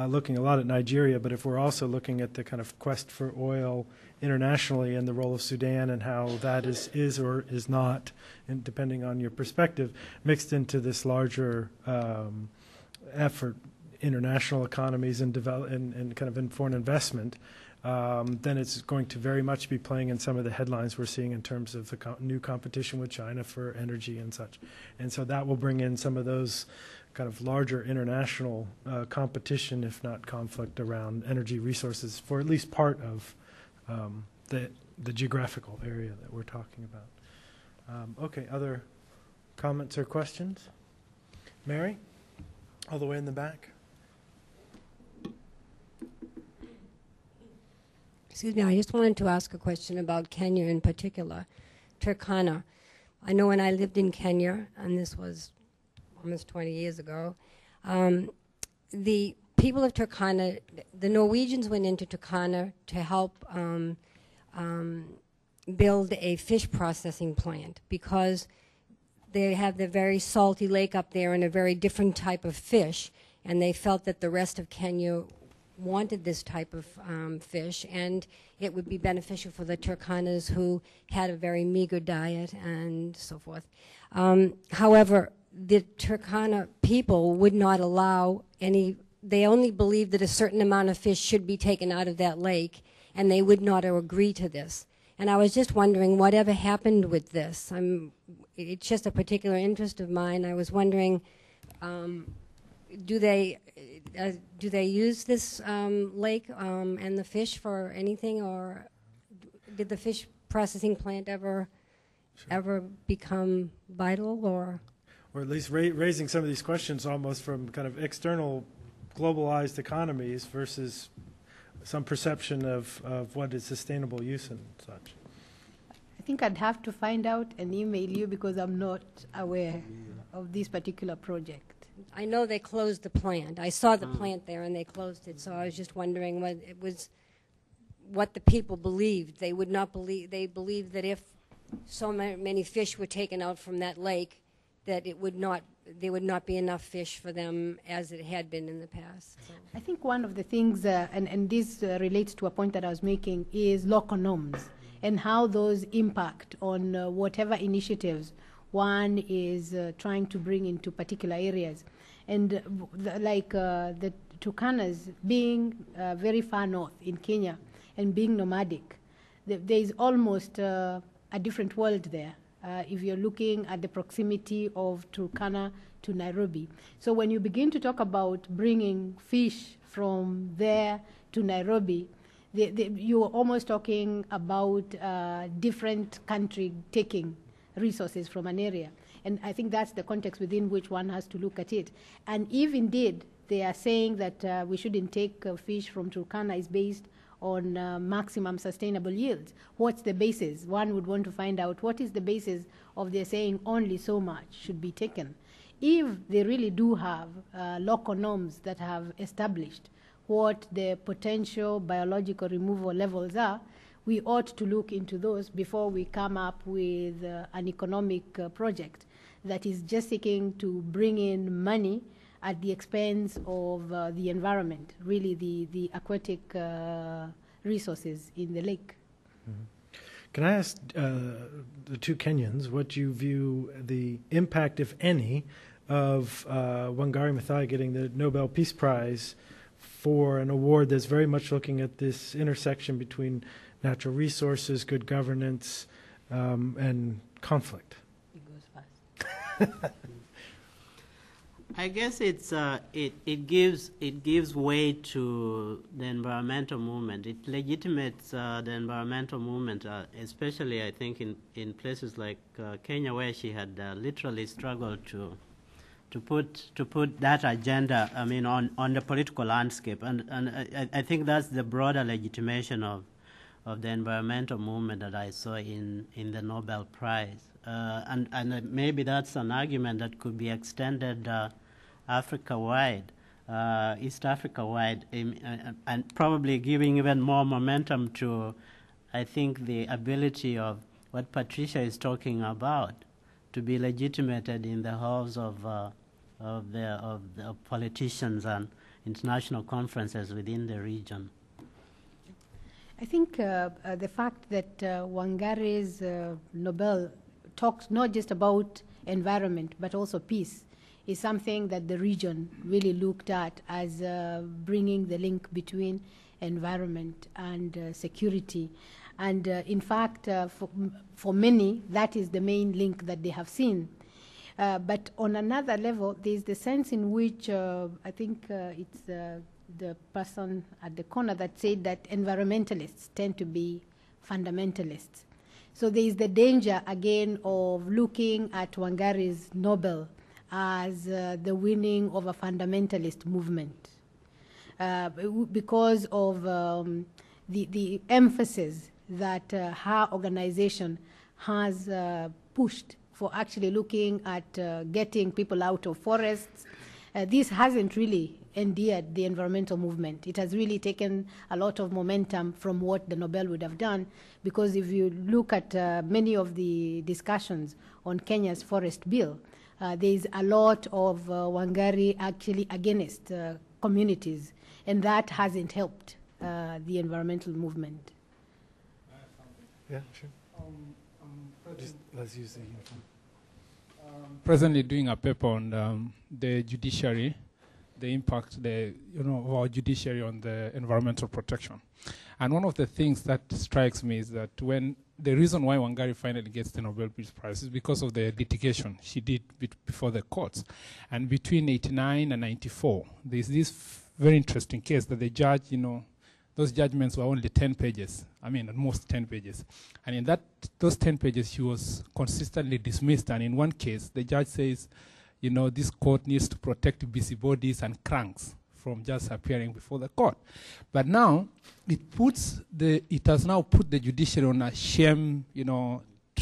looking a lot at Nigeria, but if we're also looking at the kind of quest for oil internationally and the role of Sudan and how that is or is not, and depending on your perspective, mixed into this larger effort, international economies and kind of in foreign investment, then it's going to very much be playing in some of the headlines we're seeing in terms of the new competition with China for energy and such. And so that will bring in some of those kind of larger international competition, if not conflict, around energy resources for at least part of the geographical area that we're talking about. Okay, other comments or questions? Mary, all the way in the back. Excuse me, I just wanted to ask a question about Kenya in particular, Turkana. I know when I lived in Kenya, and this was almost 20 years ago, the people of Turkana, the Norwegians went into Turkana to help build a fish processing plant because they have the very salty lake up there and a very different type of fish, and they felt that the rest of Kenya wanted this type of fish, and it would be beneficial for the Turkanas who had a very meager diet and so forth. However, the Turkana people would not allow any, they only believed that a certain amount of fish should be taken out of that lake, and they would not agree to this. And I was just wondering whatever happened with this. It's just a particular interest of mine. I was wondering, do they use this lake and the fish for anything, or did the fish processing plant ever become vital, or at least raising some of these questions almost from kind of external globalized economies versus some perception of what is sustainable use and such. think I'd have to find out and email you because I'm not aware of this particular project. I know they closed the plant. I saw the plant there, and they closed it. So I was just wondering what it was, what the people believed. They would not believe. They believed that if so many fish were taken out from that lake, that it would not. There would not be enough fish for them as it had been in the past. So. I think one of the things, and this relates to a point that I was making, is local norms and how those impact on whatever initiatives one is trying to bring into particular areas. And the Turkanas being very far north in Kenya and being nomadic, there is almost a different world there. If you're looking at the proximity of Turkana to Nairobi. So when you begin to talk about bringing fish from there to Nairobi, you're almost talking about different country taking resources from an area. And I think that's the context within which one has to look at it. And if indeed they are saying that we shouldn't take fish from Turkana is based on maximum sustainable yields, what's the basis? One would want to find out what is the basis of their saying only so much should be taken. If they really do have local norms that have established what the potential biological removal levels are, we ought to look into those before we come up with an economic project that is just seeking to bring in money at the expense of the environment, really the aquatic resources in the lake. Mm-hmm. Can I ask the two Kenyans what you view the impact, if any, of Wangari Maathai getting the Nobel Peace Prize for an award that's very much looking at this intersection between natural resources, good governance, and conflict? It goes fast. I guess it gives weight to the environmental movement. It legitimates the environmental movement, especially I think in places like Kenya, where she had literally struggled to put that agenda, I mean, on the political landscape, and I think that's the broader legitimation of the environmental movement that I saw in the Nobel Prize, and maybe that's an argument that could be extended Africa-wide, East Africa-wide, and probably giving even more momentum to, I think, the ability of what Patricia is talking about to be legitimated in the halls of the politicians and international conferences within the region. I think the fact that Wangari's Nobel talks not just about environment but also peace is something that the region really looked at as bringing the link between environment and security. And in fact, for many, that is the main link that they have seen. But on another level, there's the sense in which I think it's the person at the corner that said that environmentalists tend to be fundamentalists. So there is the danger, again, of looking at Wangari's Nobel as the winning of a fundamentalist movement because of the emphasis that her organization has pushed for actually looking at getting people out of forests. This hasn't really endeared the environmental movement. It has really taken a lot of momentum from what the Nobel would have done, because if you look at many of the discussions on Kenya's forest bill, there is a lot of Wangari actually against communities, and that hasn't helped the environmental movement. Yeah, sure. Just let's use the uniform. Presently doing a paper on the judiciary, the impact of our judiciary on the environmental protection. And one of the things that strikes me is that when the reason why Wangari finally gets the Nobel Peace Prize is because of the litigation she did before the courts. And between 89 and 94, there's this very interesting case that the judge, those judgments were only 10 pages. I mean, at most 10 pages. And in those 10 pages, she was consistently dismissed. And in one case, the judge says, this court needs to protect busybodies and cranks from just appearing before the court. But now, it has now put the judiciary on a shame,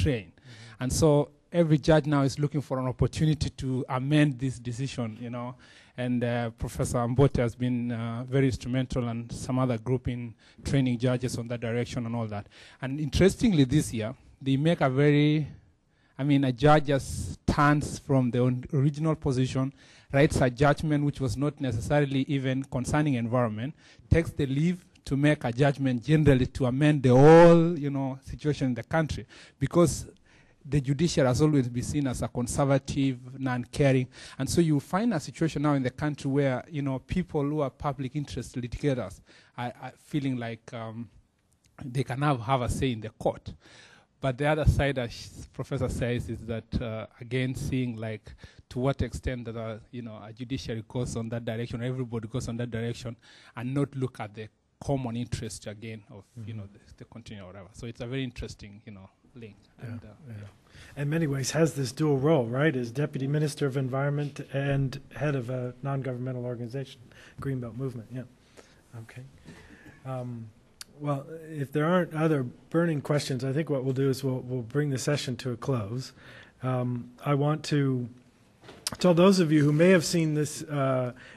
train. And so every judge now is looking for an opportunity to amend this decision, you know. And Professor Ambote has been very instrumental, and some other group in training judges on that direction and all that. And interestingly, this year, they make a very, a judge just turns from the original position, writes a judgment which was not necessarily even concerning environment, takes the leave to make a judgment generally to amend the whole, situation in the country, because the judiciary has always been seen as a conservative, non-caring, and so you find a situation now in the country where people who are public interest litigators are feeling like they can have a say in the court. But the other side, as Professor says, is that again, seeing like to what extent that a judiciary goes on that direction, everybody goes on that direction, and not look at the common interest again of the continuum or whatever. So it's a very interesting link. And, in many ways has this dual role, right, as Deputy Minister of Environment and head of a non-governmental organization, Greenbelt Movement. Yeah. Okay. Well, if there aren't other burning questions, I think what we'll do is we'll bring the session to a close. I want to tell those of you who may have seen this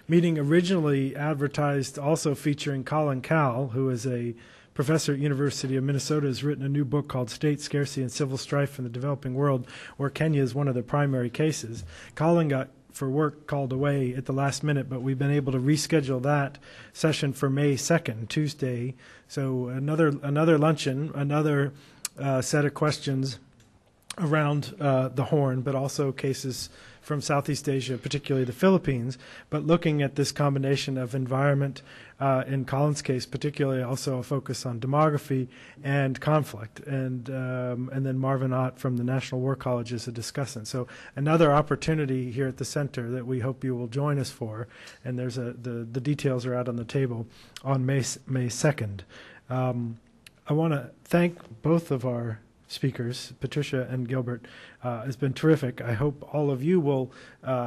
meeting originally advertised also featuring Colin Cowell, who is a professor at University of Minnesota, has written a new book called State Scarcity and Civil Strife in the Developing World, where Kenya is one of the primary cases. Colin got for work called away at the last minute, but we've been able to reschedule that session for May 2nd, Tuesday. So another luncheon, another set of questions around the Horn, but also cases from Southeast Asia, particularly the Philippines, but looking at this combination of environment, in Colin's case, particularly also a focus on demography and conflict, and then Marvin Ott from the National War College is a discussant. So another opportunity here at the center that we hope you will join us for, and there's the details are out on the table on May 2nd. I want to thank both of our speakers, Patricia and Gilbert. It's been terrific. I hope all of you will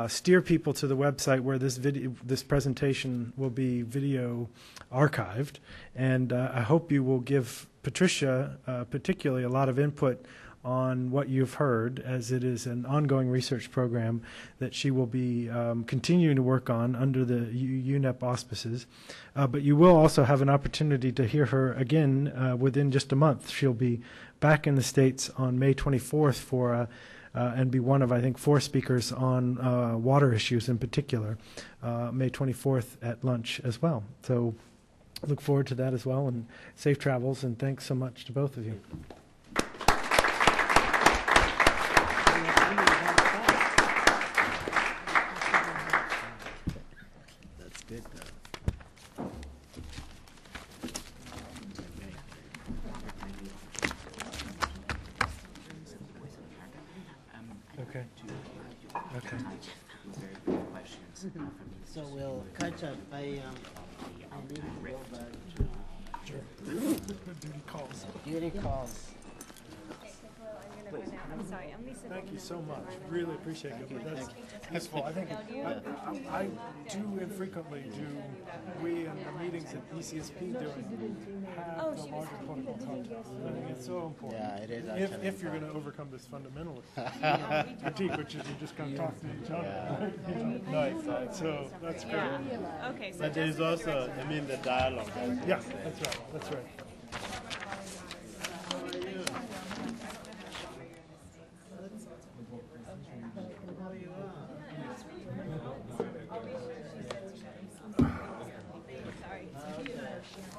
steer people to the website where this presentation will be video archived, and I hope you will give Patricia particularly a lot of input on what you've heard, as it is an ongoing research program that she will be continuing to work on under the UNEP auspices. But you will also have an opportunity to hear her again within just a month. She'll be back in the States on May 24th for and be one of, I think, 4 speakers on water issues in particular, May 24th at lunch as well. So look forward to that as well, and safe travels, and thanks so much to both of you. That's good, though. Okay. Okay. So we'll catch up. I need to go back to Duty calls. duty calls. I'm sorry, I'm Lisa. Thank you so much. Really appreciate it. That's useful. I think I do infrequently we in the meetings that ECSP doing have the larger political context. I think it's so important. Yeah, it is. If you're going to overcome this fundamentalist critique, which is you're just going to talk to each other. No, exactly. So that's great. Okay, so But there is also, the dialogue. Yeah, that's right. That's right.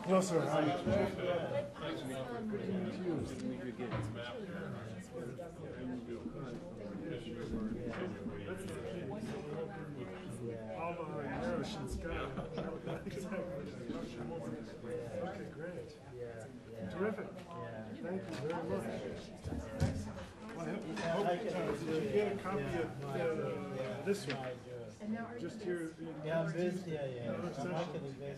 No, sir. Okay, great. Terrific. Thank you very much. Did you get a copy of this one? Just here. Yeah, I'm busy.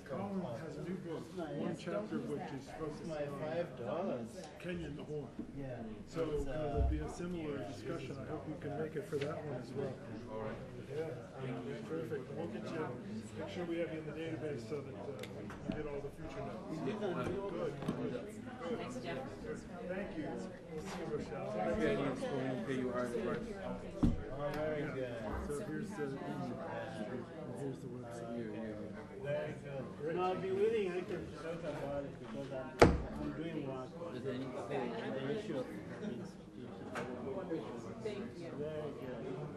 Colin has a new book, one chapter which is focused on Kenya and the Horn. Yeah. So there'll be a similar discussion. I hope you can make it for that one as well. Yeah, terrific. We'll get you, make sure we have you in the database so that we get all the future notes. Good. Thank you. We'll see you very good. So here's the website. Very good. No, I'll be willing. I can talk about it because I'm doing work on the issue of Thank you. very good.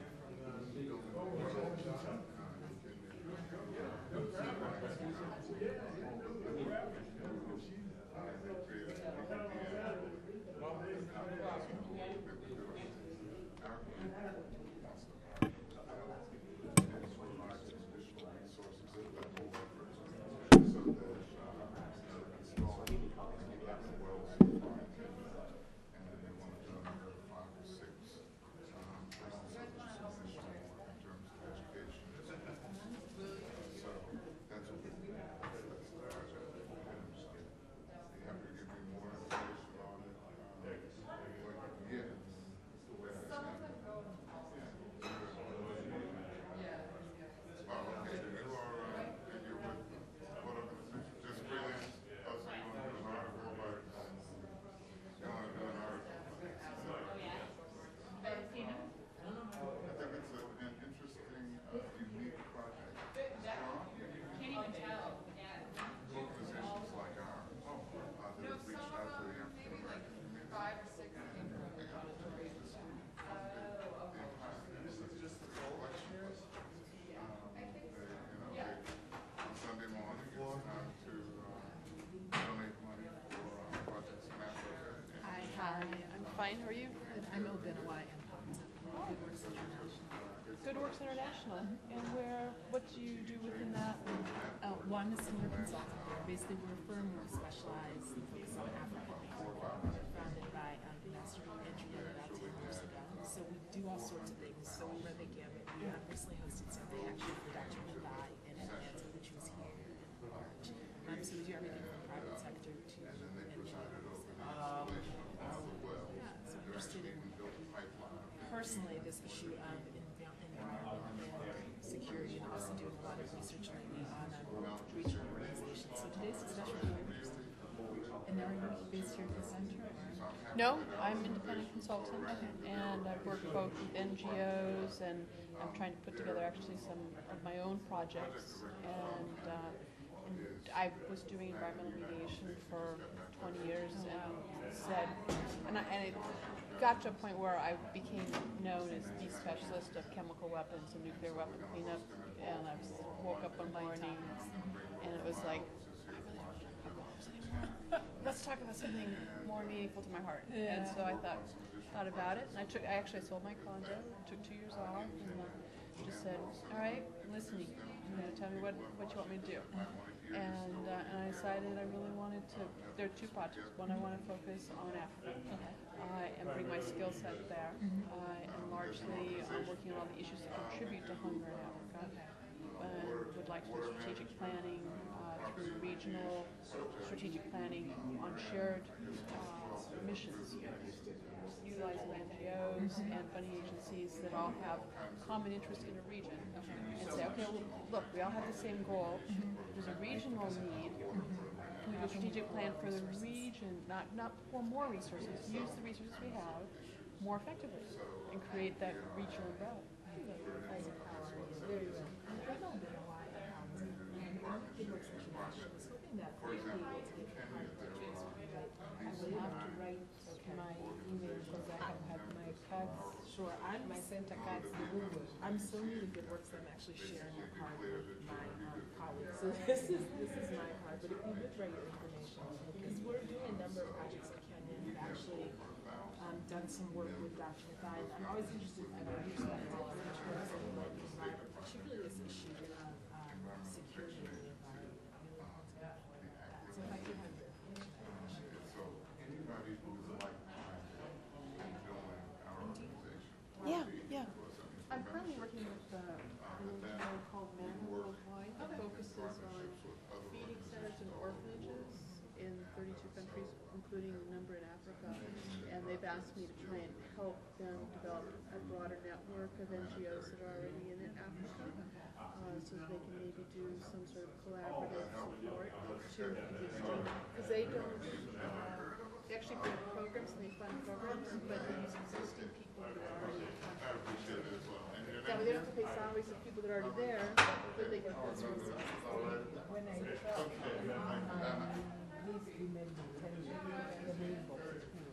Fine, how are you? I'm Obenawai and Good Works International. Good Works International. And what do you do within that? Well, I'm a senior consultant there. Basically, we're a firm where we specialize and focus on Africa. We're founded by Ambassador Andrew about 10 years ago. So we do all sorts of things. So we run the gamut. We recently hosted something actually for Dr. Mumbai in Atlanta, which was here in March. So we do everything from private sector to personally this issue of environment and security, and also doing a lot of research lately on regional organizations. So today's discussion is very interesting. And are you based here at the center? No, I'm an independent consultant, and I work both with NGOs, and I'm trying to put together actually some of my own projects. And I was doing environmental mediation for 20 years, and it got to a point where I became known as the specialist of chemical weapons and nuclear weapon cleanup. And I woke up one morning, and it was like, I really don't talk about bombs anymore. Let's talk about something more meaningful to my heart. Yeah. And so I thought about it, and I actually sold my condo, took 2 years off, and just said, all right, I'm listening. Tell me what you want me to do. And I decided I really wanted to. There are two projects. One, I want to focus on Africa and bring my skill set there. And largely, I'm working on all the issues that contribute to hunger in Africa. And would like to do strategic planning through regional strategic planning on shared missions, utilizing NGOs and funding agencies that all have common interest in a region, and say, okay, well, look, we all have the same goal. There's a regional need. Can we do a strategic plan for the region, not for more resources, use the resources we have more effectively, and create that regional umbrella. Very well. I know Obenawai Good Works International was hoping that we'd be able to get hard purchase, but I would have to write my email because I have had my cards. Sure, my center cards. I'm so new to Good Works, I'm actually sharing a card with my colleagues. So this is my card. But if you would write your information, because we're doing a number of projects in Kenya, we've actually done some work with Dr. Mathai. I'm always interested in your perspective in terms of the environment, particularly this issue of security in the environment. So if I could have the Yeah. I'm currently working with an NGO called Man Worldwide that focuses on feeding centers and orphanages in 32 countries, including a number in Africa. And they've asked me to try and help them develop a broader network of NGOs that are already in Africa, so that they can maybe do some sort of collaborative support to existing, because they don't, they actually build programs and they fund programs, but they use existing people that are already. I appreciate it as well. And your Yeah, but they name don't have to pay salaries of people that are already there, but they can hold services. When I talk, please remember, tell me the mailbox is full.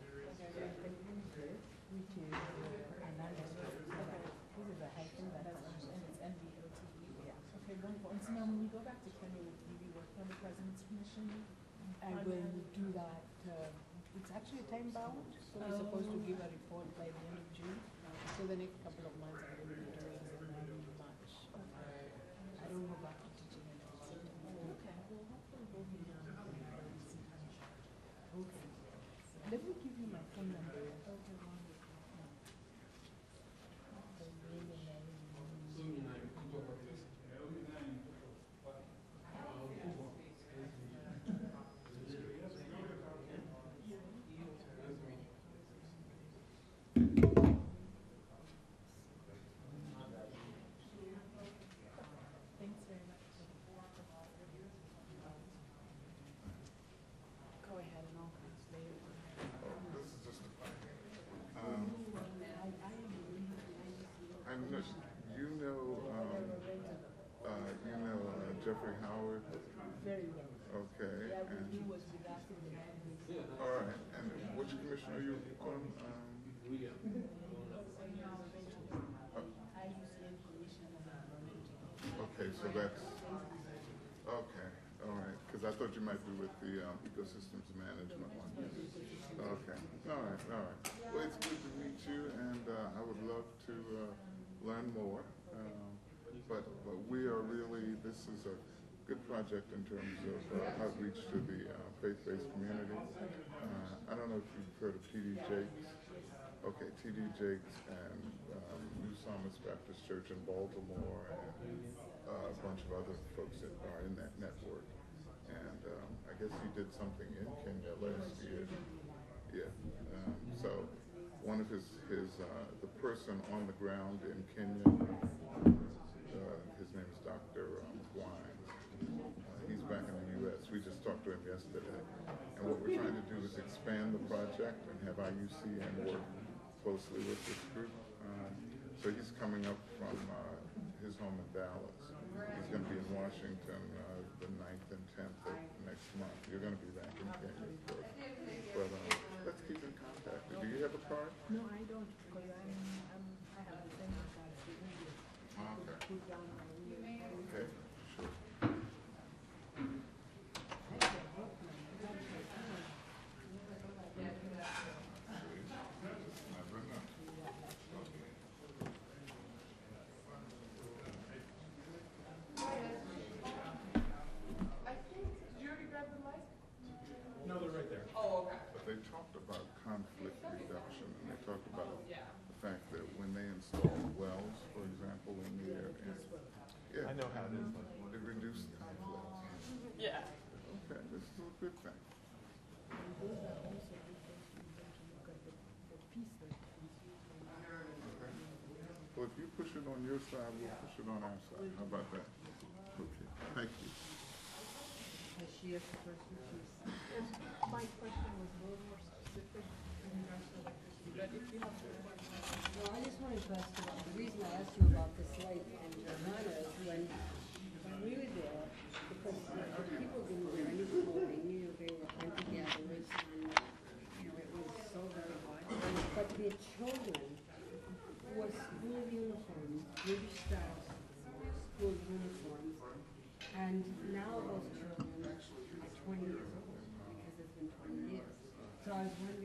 Which is an underscore. This is a hyphen that has and it's NVOTE. Yeah. Okay, wonderful. And so now when you go back to Kenya, will you be working on the President's Commission? I will do that. It's actually time bound, so we're supposed to give a report by the end of June. So the next couple of months I'm going to be doing in March. I don't go back to teaching until September. Okay, well, hopefully we'll be Okay. Let me give you my phone number. Okay, wonderful. Thanks very much. Go ahead and I'll translate it. This is just I'm not, you know Jeffrey Howard? Very well. Okay. Yeah, And, he was with us in the 90s. all right. And which commission are you on? Okay, so that's, okay, all right, because I thought you might be with the ecosystems management one. Okay, all right. Well, it's good to meet you, and I would love to learn more. But we are really, this is a good project in terms of outreach to the faith-based community. I don't know if you've heard of T.D. Jakes. Okay, T.D. Jakes and New Psalmist Baptist Church in Baltimore and a bunch of other folks that are in that network. And I guess he did something in Kenya last year. Yeah. So one of his the person on the ground in Kenya, his name is Dr. Wine. He's back in the U.S. We just talked to him yesterday. And what we're trying to do is expand the project and have IUCN work closely with this group. So he's coming up from his home in Dallas. He's going to be in Washington the 9th and 10th of next month. You're going to be back in Kenya, of course. But let's keep in contact. Do you have a card? No, I don't, because I have the same card as the English. Okay. Put down my email. Okay, sure. No, they're right there. Oh, okay. But they talked about conflict reduction, and they talked about the fact that when they install wells, for example, in the area, I know how it is. it reduced conflicts. Yeah. Okay, this is a good thing. Okay. Well, if you push it on your side, we'll push it on our side. How about that? Okay, thank you. My question was a little more specific in regards to electricity, but if you have Well, I just wanted to ask you about, the reason I asked you about this light and Johanna is when we were there, because the people didn't wear any clothing, they were hunter-gatherers, and it was so very hot. But their children wore school uniforms, British style school uniforms, and now those children are 20 years old, because it's been 20 years. So I was wondering